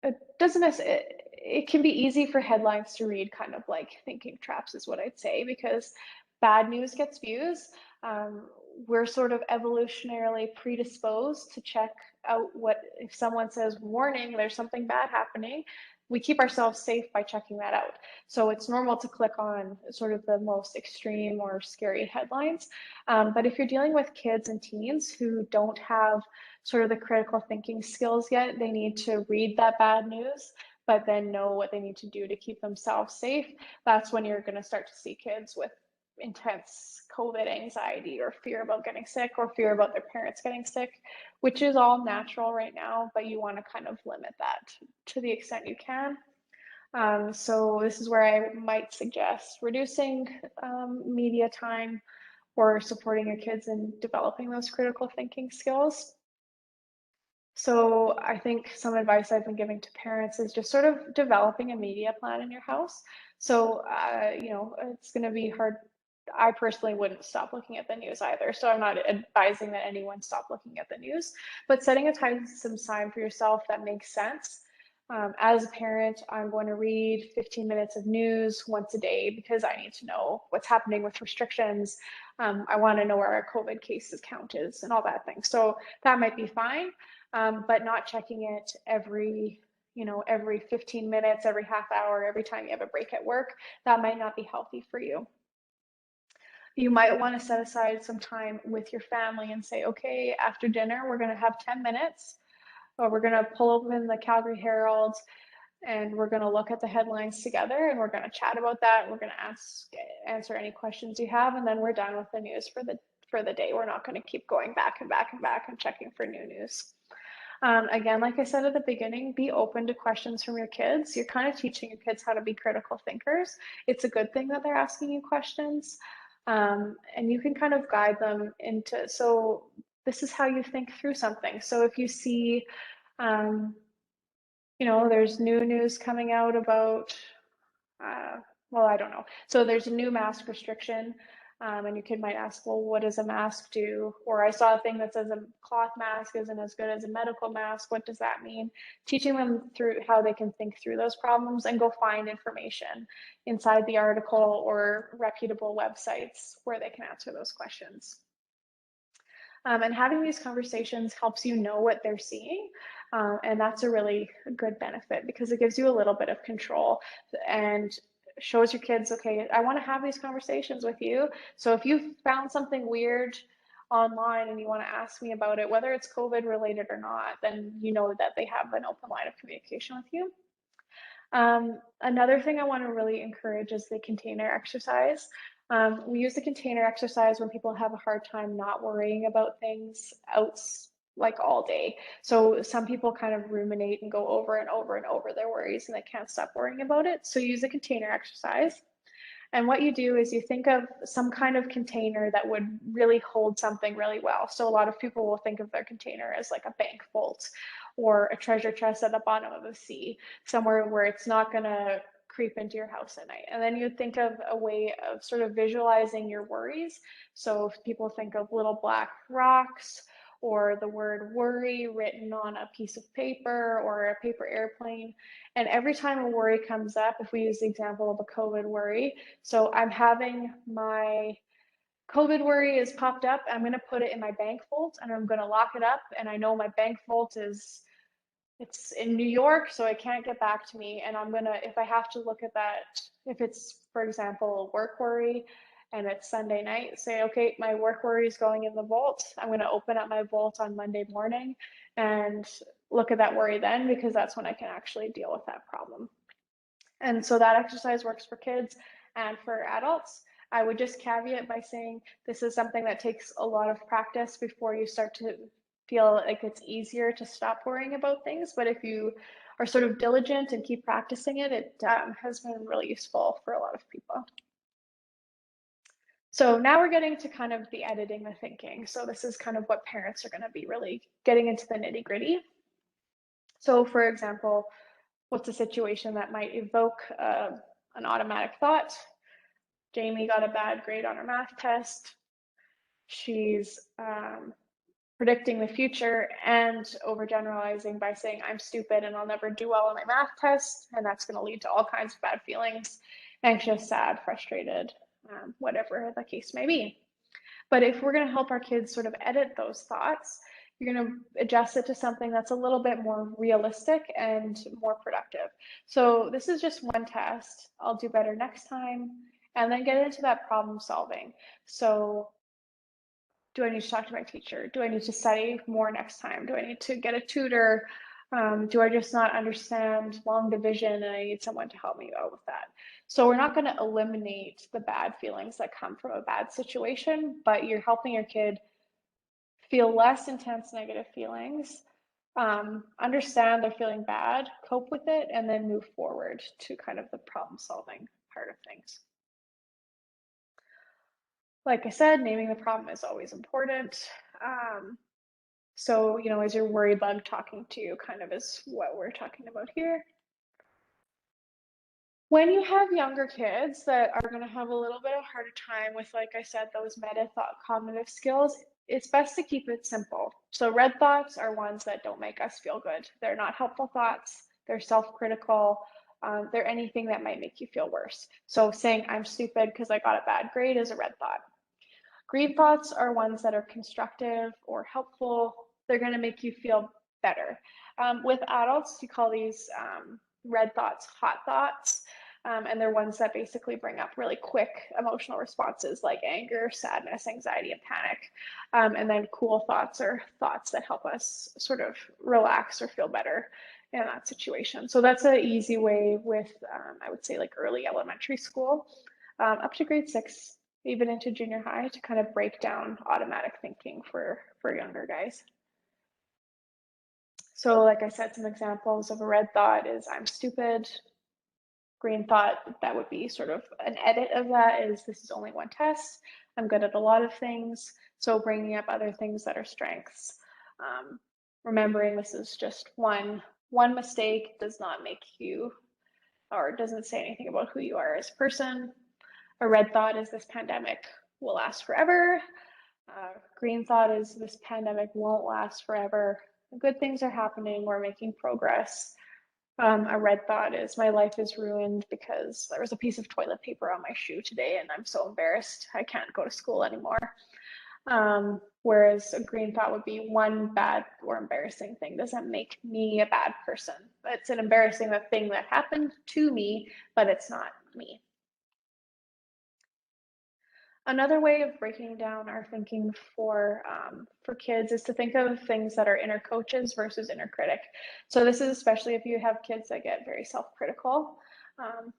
it can be easy for headlines to read kind of like thinking traps is what I'd say, because bad news gets views. We're sort of evolutionarily predisposed to check out what, if someone says warning, there's something bad happening, we keep ourselves safe by checking that out. So it's normal to click on sort of the most extreme or scary headlines. But if you're dealing with kids and teens who don't have sort of the critical thinking skills yet. They need to read that bad news, but then know what they need to do to keep themselves safe. That's when you're going to start to see kids with intense COVID anxiety or fear about getting sick or fear about their parents getting sick, which is all natural right now, but you want to kind of limit that to the extent you can. So this is where I might suggest reducing media time or supporting your kids in developing those critical thinking skills. So I think some advice I've been giving to parents is just sort of developing a media plan in your house. So, it's going to be hard. I personally wouldn't stop looking at the news either. So I'm not advising that anyone stop looking at the news, but setting some time for yourself that makes sense. As a parent, I'm going to read 15 minutes of news once a day because I need to know what's happening with restrictions. I want to know where our COVID cases count is and all that thing. So that might be fine, but not checking it every 15 minutes, every half hour, every time you have a break at work. That might not be healthy for you. You might want to set aside some time with your family and say, okay, after dinner, we're going to have 10 minutes, or we're going to pull open the Calgary Herald and we're going to look at the headlines together and we're going to chat about that. We're going to answer any questions you have, and then we're done with the news for the day. We're not going to keep going back and back and back and checking for new news. Again, like I said at the beginning, be open to questions from your kids. You're kind of teaching your kids how to be critical thinkers. It's a good thing that they're asking you questions. And you can kind of guide them into, so this is how you think through something. So if you see, there's new news coming out about, I don't know. So there's a new mask restriction, and your kid might ask, well, what does a mask do? Or I saw a thing that says a cloth mask isn't as good as a medical mask. What does that mean? Teaching them through how they can think through those problems and go find information inside the article or reputable websites where they can answer those questions. And having these conversations helps you know what they're seeing. And that's a really good benefit because it gives you a little bit of control and shows your kids, okay, I want to have these conversations with you. So if you found something weird online and you want to ask me about it, whether it's COVID related or not, then you know that they have an open line of communication with you. Another thing I want to really encourage is the container exercise. We use the container exercise when people have a hard time not worrying about things out like all day. So some people kind of ruminate and go over and over and over their worries and they can't stop worrying about it. So use a container exercise. And what you do is you think of some kind of container that would really hold something really well. So a lot of people will think of their container as like a bank vault or a treasure chest at the bottom of the sea, somewhere where it's not going to creep into your house at night. And then you think of a way of sort of visualizing your worries. So if people think of little black rocks or the word worry written on a piece of paper or a paper airplane. And every time a worry comes up, if we use the example of a COVID worry, so I'm having my COVID worry is popped up, I'm going to put it in my bank vault and I'm going to lock it up. And I know my bank vault it's in New York, so it can't get back to me. And I'm going to, if I have to look at that, if it's, for example, a work worry and it's Sunday night, say, okay, my work worry is going in the vault. I'm going to open up my vault on Monday morning and look at that worry then, because that's when I can actually deal with that problem. And so that exercise works for kids and for adults. I would just caveat by saying this is something that takes a lot of practice before you start to feel like it's easier to stop worrying about things. But if you are sort of diligent and keep practicing it, it has been really useful for a lot of people. So now we're getting to kind of the editing, the thinking. So this is kind of what parents are going to be really getting into the nitty gritty. So for example, what's a situation that might evoke an automatic thought? Jamie got a bad grade on her math test. She's predicting the future and overgeneralizing by saying, I'm stupid and I'll never do well on my math test. And that's going to lead to all kinds of bad feelings, anxious, sad, frustrated, whatever the case may be. But if we're going to help our kids sort of edit those thoughts, you're going to adjust it to something that's a little bit more realistic and more productive. So this is just one test. I'll do better next time. And then get into that problem solving. So Do I need to talk to my teacher? Do I need to study more next time? Do I need to get a tutor? Do I just not understand long division and I need someone to help me out with that? So we're not going to eliminate the bad feelings that come from a bad situation, but you're helping your kid feel less intense negative feelings, understand they're feeling bad, cope with it, and then move forward to kind of the problem solving part of things. Like I said, naming the problem is always important. So, is your worry bug talking to you, kind of is what we're talking about here. When you have younger kids that are going to have a little bit of harder time with, like I said, those meta thought cognitive skills, it's best to keep it simple. So red thoughts are ones that don't make us feel good. They're not helpful thoughts. They're self-critical. They're anything that might make you feel worse. So saying I'm stupid because I got a bad grade is a red thought. Green thoughts are ones that are constructive or helpful. They're going to make you feel better. With adults, you call these red thoughts hot thoughts. And they're ones that basically bring up really quick emotional responses like anger, sadness, anxiety, and panic. And then cool thoughts are thoughts that help us sort of relax or feel better in that situation. So that's an easy way with, I would say, like early elementary school up to grade 6, even into junior high, to kind of break down automatic thinking for younger guys. So like I said, some examples of a red thought is I'm stupid. Green thought, that would be sort of an edit of that, is this is only one test. I'm good at a lot of things. So bringing up other things that are strengths. Remembering this is just one mistake does not make you, or doesn't say anything about who you are as a person. A red thought is this pandemic will last forever. Green thought is this pandemic won't last forever. Good things are happening. We're making progress. A red thought is my life is ruined because there was a piece of toilet paper on my shoe today and I'm so embarrassed I can't go to school anymore. Whereas a green thought would be one bad or embarrassing thing doesn't make me a bad person. It's an embarrassing thing that happened to me, but it's not me. Another way of breaking down our thinking for kids is to think of things that are inner coaches versus inner critic. So this is especially if you have kids that get very self-critical,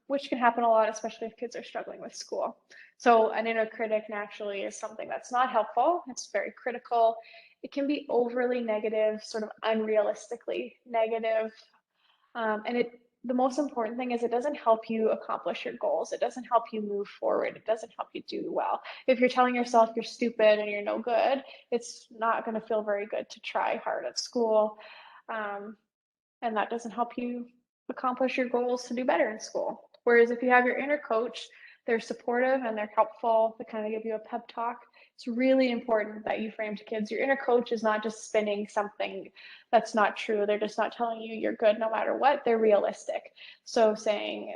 which can happen a lot, especially if kids are struggling with school. So an inner critic naturally is something that's not helpful. It's very critical. It can be overly negative, sort of unrealistically negative, and the most important thing is it doesn't help you accomplish your goals. It doesn't help you move forward. It doesn't help you do well. If you're telling yourself you're stupid and you're no good, it's not going to feel very good to try hard at school. And that doesn't help you accomplish your goals to do better in school. Whereas if you have your inner coach, they're supportive and they're helpful. They kind of give you a pep talk. It's really important that you frame to kids, your inner coach is not just spinning something that's not true. They're just not telling you you're good no matter what. They're realistic. So saying,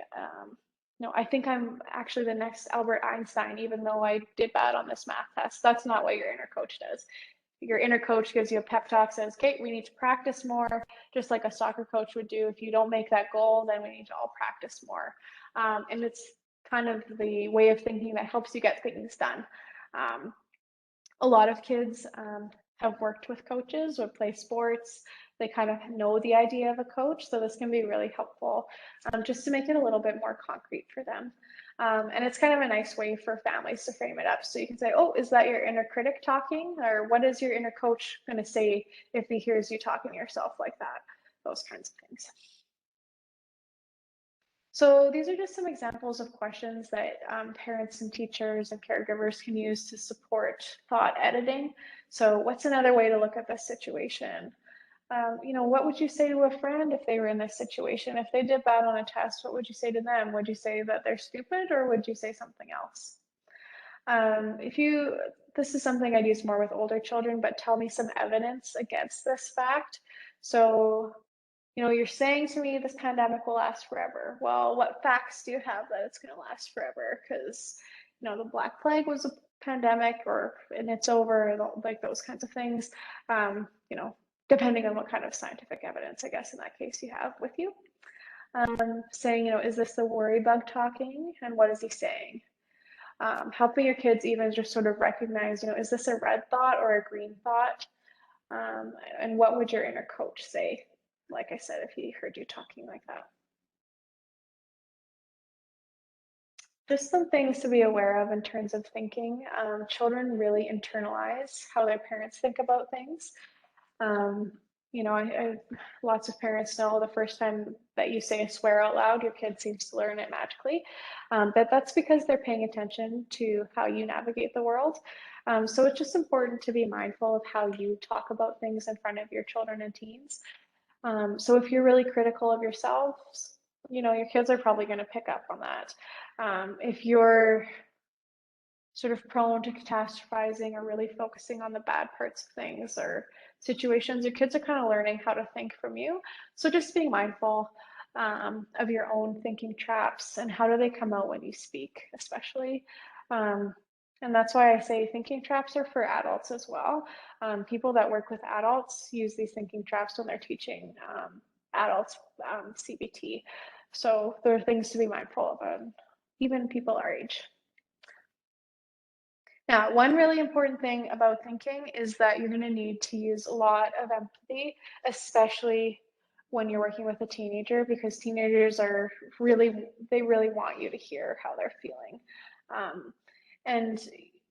I think I'm actually the next Albert Einstein, even though I did bad on this math test. That's not what your inner coach does. Your inner coach gives you a pep talk, says, Kate, we need to practice more, just like a soccer coach would do. If you don't make that goal, then we need to all practice more. And it's kind of the way of thinking that helps you get things done. A lot of kids have worked with coaches or play sports. They kind of know the idea of a coach, so this can be really helpful just to make it a little bit more concrete for them. And it's kind of a nice way for families to frame it up. So you can say, oh, is that your inner critic talking? Or what is your inner coach going to say if he hears you talking to yourself like that? Those kinds of things. So these are just some examples of questions that parents and teachers and caregivers can use to support thought editing. So what's another way to look at this situation? What would you say to a friend if they were in this situation? If they did bad on a test, what would you say to them? Would you say that they're stupid or would you say something else? This is something I'd use more with older children, but tell me some evidence against this fact. So you're saying to me this pandemic will last forever. Well, what facts do you have that it's going to last forever? Because, the Black Plague was a pandemic and it's over, like those kinds of things, depending on what kind of scientific evidence, I guess, in that case you have with you. Saying, is this the worry bug talking? And what is he saying? helping your kids even just sort of recognize, is this a red thought or a green thought? And what would your inner coach say? Like I said, if he heard you talking like that. Just some things to be aware of in terms of thinking. Children really internalize how their parents think about things. Um, lots of parents know the first time that you say a swear out loud, your kid seems to learn it magically. But that's because they're paying attention to how you navigate the world. So it's just important to be mindful of how you talk about things in front of your children and teens. So if you're really critical of yourselves, your kids are probably going to pick up on that. If you're sort of prone to catastrophizing or really focusing on the bad parts of things or situations, your kids are kind of learning how to think from you. So just being mindful of your own thinking traps and how do they come out when you speak, especially. And that's why I say thinking traps are for adults as well. People that work with adults use these thinking traps when they're teaching adults CBT. So there are things to be mindful of, even people our age. Now, one really important thing about thinking is that you're going to need to use a lot of empathy, especially when you're working with a teenager, because teenagers they really want you to hear how they're feeling. And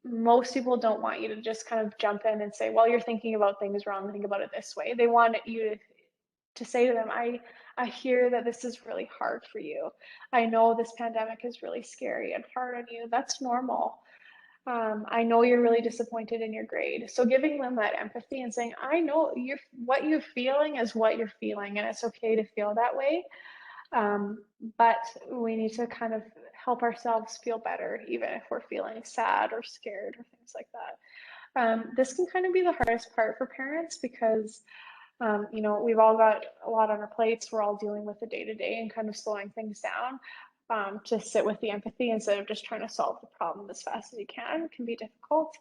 most people don't want you to just kind of jump in and say, well, you're thinking about things wrong, think about it this way. They want you to say to them, I hear that this is really hard for you. I know this pandemic is really scary and hard on you. That's normal. I know you're really disappointed in your grade. So giving them that empathy and saying, I know what you're feeling is what you're feeling, and it's okay to feel that way. But we need to kind of help ourselves feel better, even if we're feeling sad or scared or things like that. This can kind of be the hardest part for parents because we've all got a lot on our plates. We're all dealing with the day to day and kind of slowing things down. To sit with the empathy instead of just trying to solve the problem as fast as you can be difficult.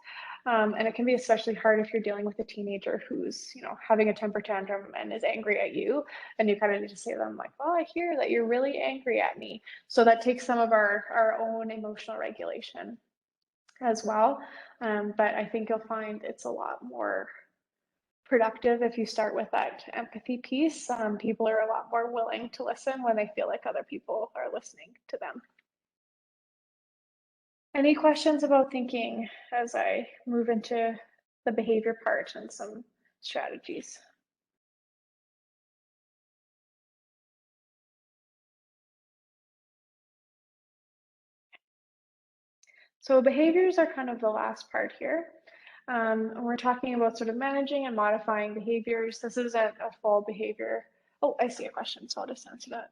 And it can be especially hard if you're dealing with a teenager who's, having a temper tantrum and is angry at you. And you kind of need to say to them like, well, I hear that you're really angry at me. So that takes some of our own emotional regulation as well. But I think you'll find it's a lot more productive if you start with that empathy piece. People are a lot more willing to listen when they feel like other people are listening to them. Any questions about thinking as I move into the behavior part and some strategies? So behaviors are kind of the last part here. And we're talking about sort of managing and modifying behaviors. This isn't a full behavior. Oh, I see a question, so I'll just answer that.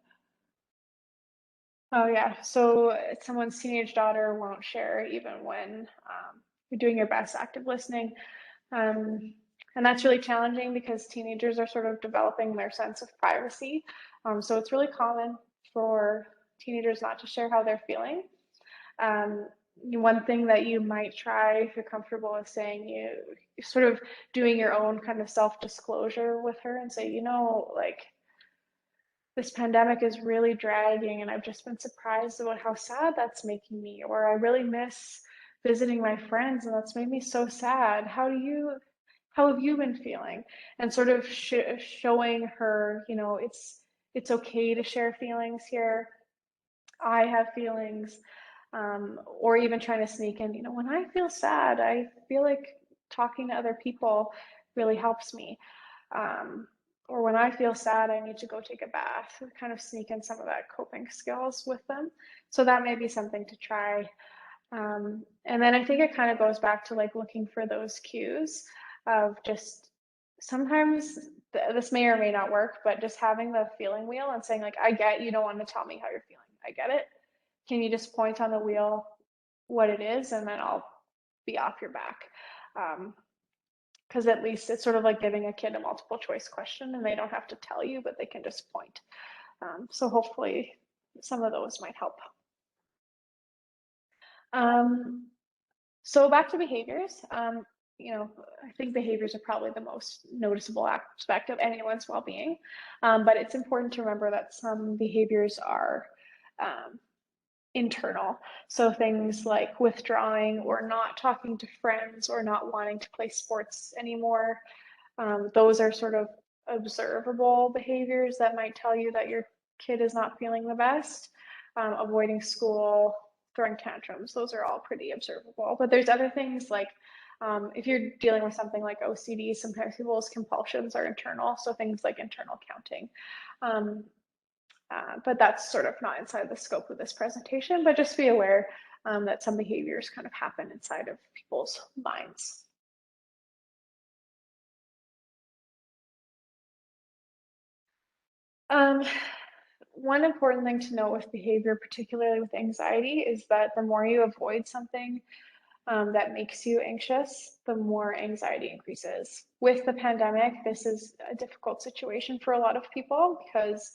Oh yeah, so someone's teenage daughter won't share even when you're doing your best active listening. And that's really challenging because teenagers are sort of developing their sense of privacy. So it's really common for teenagers not to share how they're feeling. One thing that you might try if you're comfortable is saying you sort of doing your own kind of self-disclosure with her and say, like this pandemic is really dragging and I've just been surprised about how sad that's making me, or I really miss visiting my friends and that's made me so sad. How have you been feeling? And sort of showing her, it's okay to share feelings here. I have feelings, or even trying to sneak in, when I feel sad, I feel like talking to other people really helps me. Or when I feel sad, I need to go take a bath, kind of sneak in some of that coping skills with them. So that may be something to try. And then I think it kind of goes back to like looking for those cues of just sometimes this may or may not work, but just having the feeling wheel and saying like, I get you don't want to tell me how you're feeling. I get it. Can you just point on the wheel what it is and then I'll be off your back. Because at least it's sort of like giving a kid a multiple choice question and they don't have to tell you, but they can just point. So hopefully some of those might help. So back to behaviors. I think behaviors are probably the most noticeable aspect of anyone's well-being, but it's important to remember that some behaviors are internal. So things like withdrawing or not talking to friends or not wanting to play sports anymore. Those are sort of observable behaviors that might tell you that your kid is not feeling the best. Avoiding school, throwing tantrums, those are all pretty observable. But there's other things like if you're dealing with something like OCD, sometimes people's compulsions are internal, so things like internal counting. Um, but that's sort of not inside the scope of this presentation, but just be aware that some behaviors kind of happen inside of people's minds. One important thing to note with behavior, particularly with anxiety, is that the more you avoid something that makes you anxious, the more anxiety increases. With the pandemic, this is a difficult situation for a lot of people because,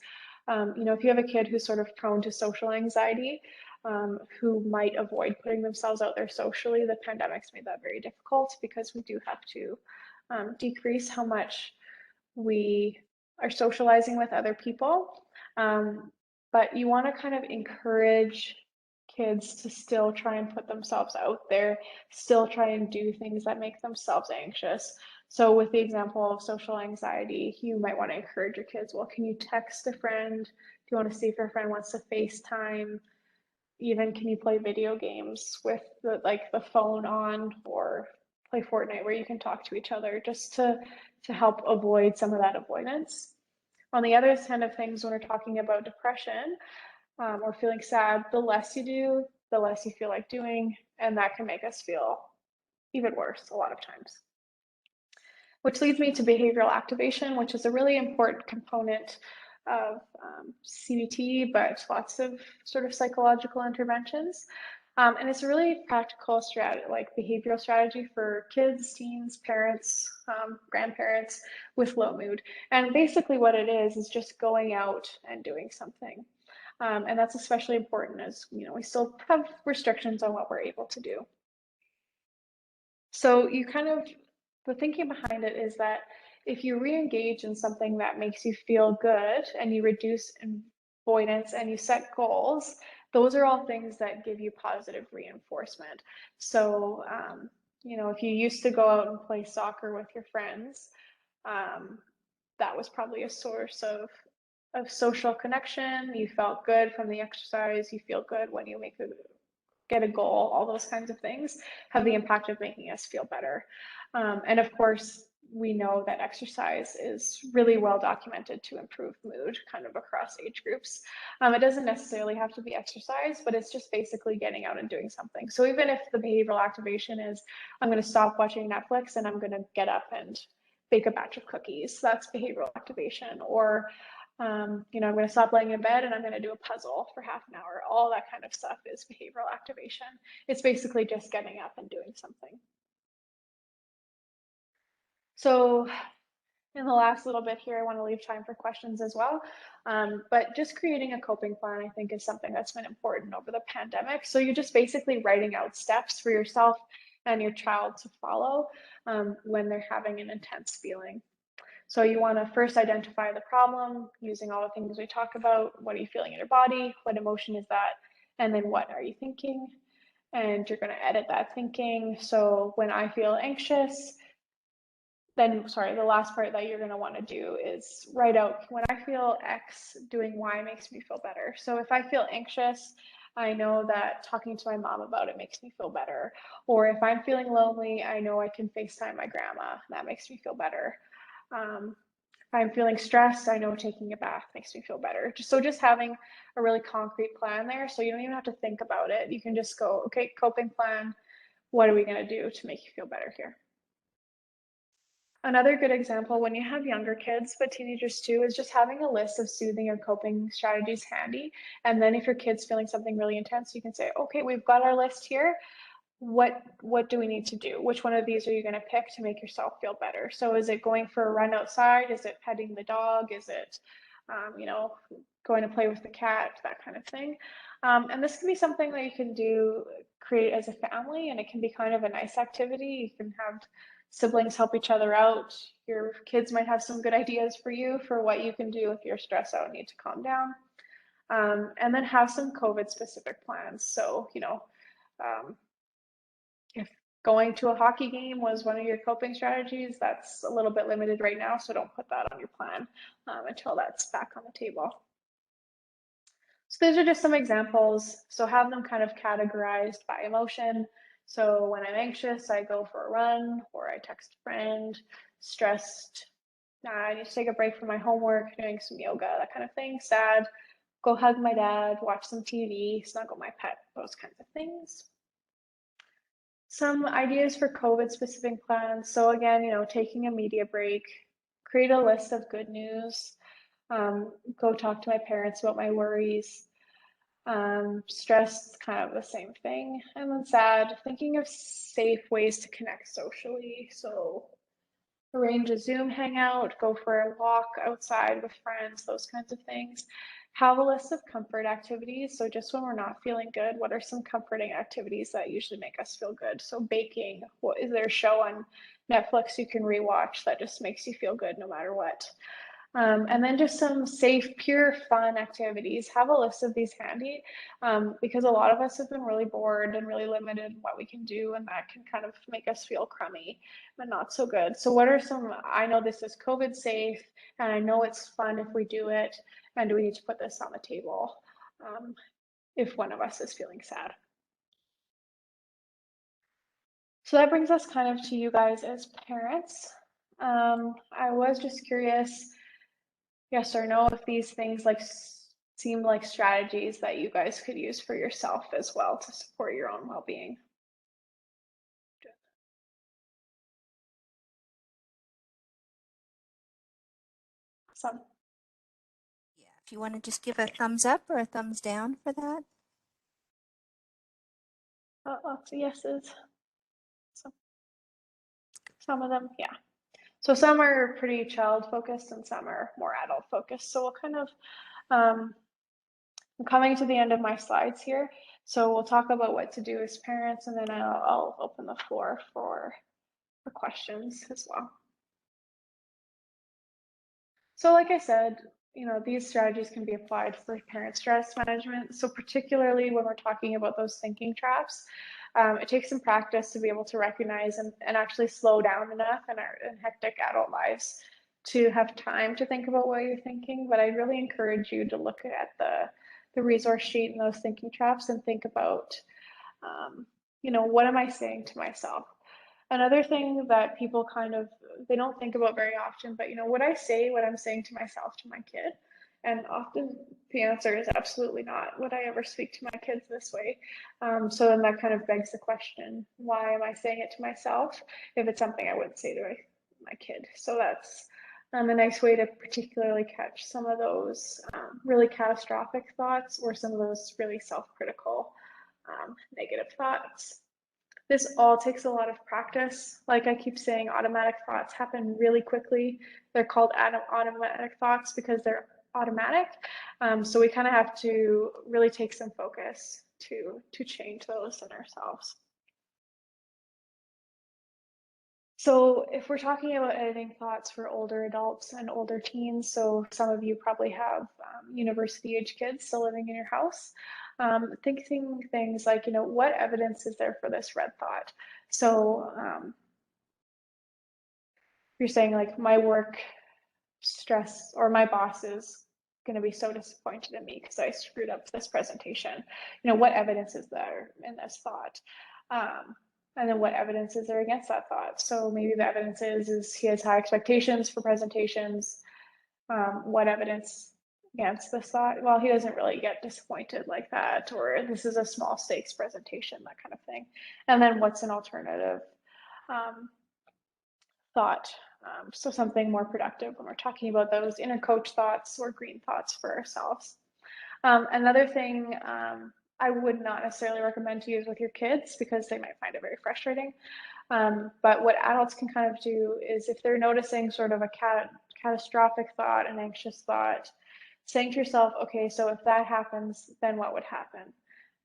if you have a kid who's sort of prone to social anxiety, who might avoid putting themselves out there socially, the pandemic's made that very difficult because we do have to decrease how much we are socializing with other people. But you want to kind of encourage kids to still try and put themselves out there, still try and do things that make themselves anxious. So with the example of social anxiety, you might want to encourage your kids, well, can you text a friend? Do you want to see if your friend wants to FaceTime? Even can you play video games with the phone on, or play Fortnite where you can talk to each other just to help avoid some of that avoidance. On the other end of things, when we're talking about depression or feeling sad, the less you do, the less you feel like doing, and that can make us feel even worse a lot of times. Which leads me to behavioral activation, which is a really important component of CBT, but lots of sort of psychological interventions. And it's a really practical strategy, like behavioral strategy for kids, teens, parents, grandparents with low mood. And basically what it is just going out and doing something. And that's especially important as, we still have restrictions on what we're able to do. So the thinking behind it is that if you re-engage in something that makes you feel good and you reduce avoidance and you set goals, those are all things that give you positive reinforcement. So, if you used to go out and play soccer with your friends, that was probably a source of social connection. You felt good from the exercise. You feel good when you get a goal. All those kinds of things have the impact of making us feel better. And of course, we know that exercise is really well documented to improve mood kind of across age groups. It doesn't necessarily have to be exercise, but it's just basically getting out and doing something. So even if the behavioral activation is, I'm going to stop watching Netflix and I'm going to get up and bake a batch of cookies, that's behavioral activation. Or I'm going to stop laying in bed and I'm going to do a puzzle for half an hour. All that kind of stuff is behavioral activation. It's basically just getting up and doing something. So in the last little bit here, I want to leave time for questions as well. But just creating a coping plan, I think, is something that's been important over the pandemic. So you're just basically writing out steps for yourself and your child to follow when they're having an intense feeling. So you want to first identify the problem using all the things we talked about. What are you feeling in your body? What emotion is that? And then what are you thinking? And you're going to edit that thinking. So when I feel anxious, then, sorry, the last part that you're going to want to do is write out, when I feel X, doing Y makes me feel better. So if I feel anxious, I know that talking to my mom about it makes me feel better. Or if I'm feeling lonely, I know I can FaceTime my grandma. That makes me feel better. If I'm feeling stressed, I know taking a bath makes me feel better. Just having a really concrete plan there, so you don't even have to think about it. You can just go, okay, coping plan, what are we going to do to make you feel better here? Another good example when you have younger kids, but teenagers too, is just having a list of soothing or coping strategies handy. And then if your kid's feeling something really intense, you can say, okay, we've got our list here. What do we need to do? Which one of these are you going to pick to make yourself feel better? So is it going for a run outside? Is it petting the dog? Is it, going to play with the cat? That kind of thing. And this can be something that you can create as a family, and it can be kind of a nice activity. You can have siblings help each other out. Your kids might have some good ideas for you for what you can do if you're stressed out and need to calm down. And then have some COVID specific plans. So, if going to a hockey game was one of your coping strategies, that's a little bit limited right now. So don't put that on your plan until that's back on the table. So those are just some examples. So have them kind of categorized by emotion. So when I'm anxious, I go for a run or I text a friend. Stressed, I need to take a break from my homework, doing some yoga, that kind of thing. Sad, go hug my dad, watch some TV, snuggle my pet, those kinds of things. Some ideas for COVID specific plans. So again, taking a media break, create a list of good news, go talk to my parents about my worries. Stress, kind of the same thing. And then sad, thinking of safe ways to connect socially. So arrange a Zoom hangout, go for a walk outside with friends, those kinds of things. Have a list of comfort activities. So just when we're not feeling good, what are some comforting activities that usually make us feel good? So baking, what is there a show on Netflix you can rewatch that just makes you feel good no matter what? And then just some safe, pure fun activities. Have a list of these handy because a lot of us have been really bored and really limited in what we can do, and that can kind of make us feel crummy and not so good. So, what are some? I know this is COVID safe, and I know it's fun if we do it, and do we need to put this on the table if one of us is feeling sad? So that brings us kind of to you guys as parents. I was just curious, yes or no, if these things like seem like strategies that you guys could use for yourself as well to support your own well-being. Some Yeah, if you want to just give a thumbs up or a thumbs down for that. lots of yeses. Some of them, yeah. So some are pretty child focused and some are more adult focused. So we'll kind of I'm coming to the end of my slides here. So we'll talk about what to do as parents, and then I'll open the floor for questions as well. So like I said, these strategies can be applied for parent stress management. So particularly when we're talking about those thinking traps, it takes some practice to be able to recognize and actually slow down enough in our hectic adult lives to have time to think about what you're thinking. But I really encourage you to look at the resource sheet and those thinking traps and think about, what am I saying to myself? Another thing that people they don't think about very often, but would I say what I'm saying to myself to my kid? And often the answer is absolutely not. Would I ever speak to my kids this way? So then that kind of begs the question, why am I saying it to myself if it's something I wouldn't say to my kid? So that's a nice way to particularly catch some of those really catastrophic thoughts or some of those really self-critical negative thoughts. This all takes a lot of practice. Like I keep saying, automatic thoughts happen really quickly. They're called automatic thoughts because they're automatic. So we kind of have to really take some focus to change those in ourselves. So if we're talking about editing thoughts for older adults and older teens, so some of you probably have university age kids still living in your house, thinking things like, what evidence is there for this red thought? So you're saying like my work stress or my boss is going to be so disappointed in me because I screwed up this presentation. What evidence is there in this thought? And then what evidence is there against that thought? So maybe the evidence is he has high expectations for presentations. What evidence against this thought? Well, he doesn't really get disappointed like that, or this is a small stakes presentation, that kind of thing. And then what's an alternative thought? So something more productive when we're talking about those inner coach thoughts or green thoughts for ourselves. Another thing I would not necessarily recommend to use with your kids because they might find it very frustrating. But what adults can kind of do is if they're noticing sort of a catastrophic thought, an anxious thought, saying to yourself, okay, so if that happens, then what would happen?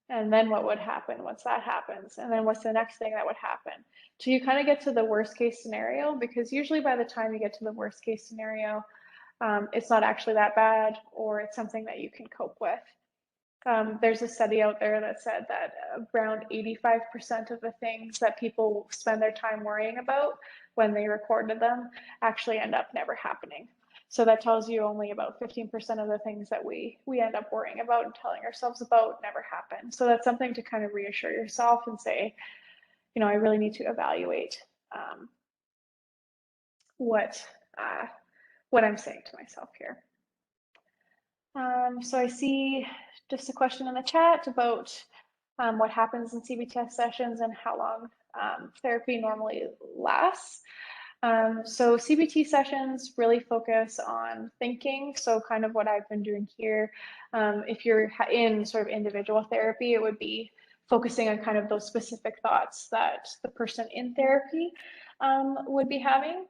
And then what would happen once that happens? And then what's the next thing that would happen? So you kind of get to the worst case scenario, because usually by the time you get to the worst case scenario, it's not actually that bad, or it's something that you can cope with. There's a study out there that said that around 85% of the things that people spend their time worrying about when they recorded them actually end up never happening. So that tells you only about 15% of the things that we end up worrying about and telling ourselves about never happen. So that's something to kind of reassure yourself and say, you know, I really need to evaluate what I'm saying to myself here. So I see just a question in the chat about what happens in CBT sessions and how long therapy normally lasts. So CBT sessions really focus on thinking. So kind of what I've been doing here. If you're in sort of individual therapy, it would be focusing on kind of those specific thoughts that the person in therapy would be having.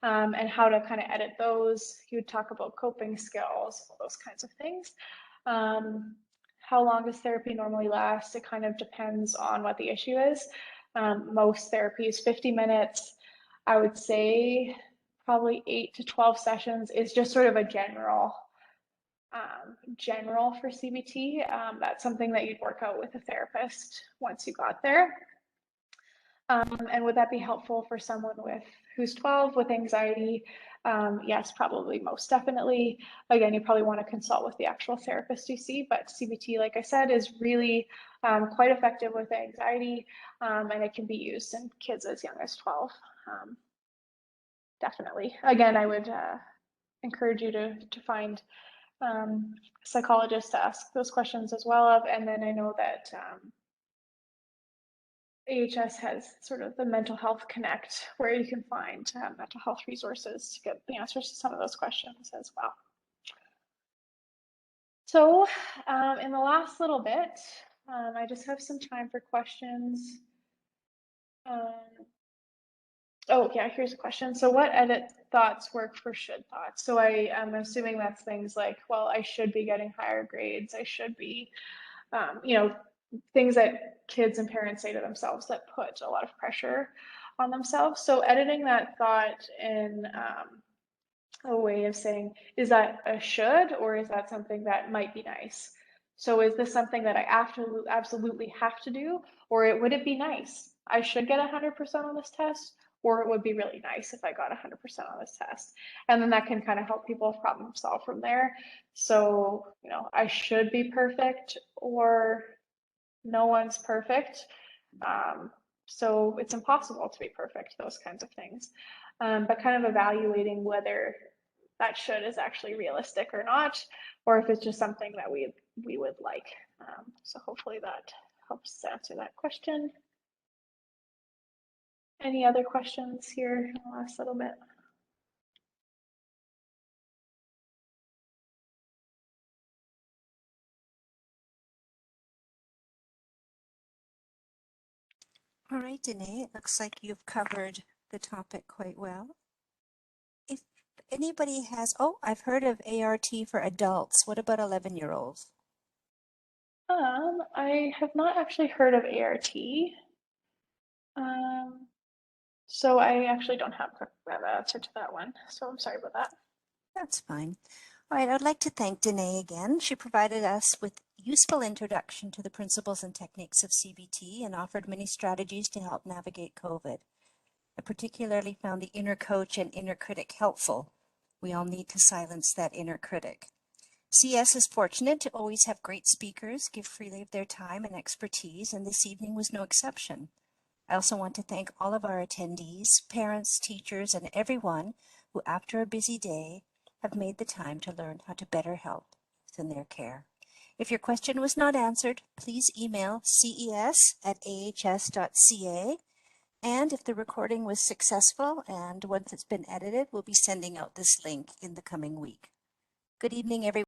And how to kind of edit those. You would talk about coping skills, all those kinds of things. How long does therapy normally last? It kind of depends on what the issue is. Most therapy is 50 minutes. I would say probably 8 to 12 sessions is just sort of a general for CBT. That's something that you'd work out with a therapist once you got there. And would that be helpful for someone who's 12 with anxiety? Yes, probably, most definitely. Again, you probably want to consult with the actual therapist you see, but CBT, like I said, is really quite effective with anxiety, and it can be used in kids as young as 12. Definitely. Again, I would encourage you to find psychologists to ask those questions as well of, and then I know that AHS has sort of the Mental Health Connect, where you can find mental health resources to get the answers to some of those questions as well. So in the last little bit, I just have some time for questions. Oh yeah, here's a question. So what edit thoughts work for should thoughts? So I am assuming that's things like, well, I should be getting higher grades. I should be, you know, things that kids and parents say to themselves that put a lot of pressure on themselves. So editing that thought in a way of saying, is that a should, or is that something that might be nice? So is this something that I absolutely have to do, or would it be nice? I should get 100% on this test, or it would be really nice if I got 100% on this test. And then that can kind of help people problem solve from there. So, you know, I should be perfect, or no one's perfect. So it's impossible to be perfect, those kinds of things. But kind of evaluating whether that should is actually realistic or not, or if it's just something that we would like. So hopefully that helps answer that question. Any other questions here in the last little bit? All right, Danae, it looks like you've covered the topic quite well. If anybody has, oh, I've heard of ART for adults. What about 11-year-olds? I have not actually heard of ART. So I actually don't have an answer to that one. So I'm sorry about that. That's fine. All right, I'd like to thank Danae again. She provided us with useful introduction to the principles and techniques of CBT and offered many strategies to help navigate COVID. I particularly found the inner coach and inner critic helpful. We all need to silence that inner critic. CS is fortunate to always have great speakers give freely of their time and expertise, and this evening was no exception. I also want to thank all of our attendees, parents, teachers, and everyone who, after a busy day, have made the time to learn how to better help in their care. If your question was not answered, please email ces@ahs.ca. And if the recording was successful and once it's been edited, we'll be sending out this link in the coming week. Good evening, everyone.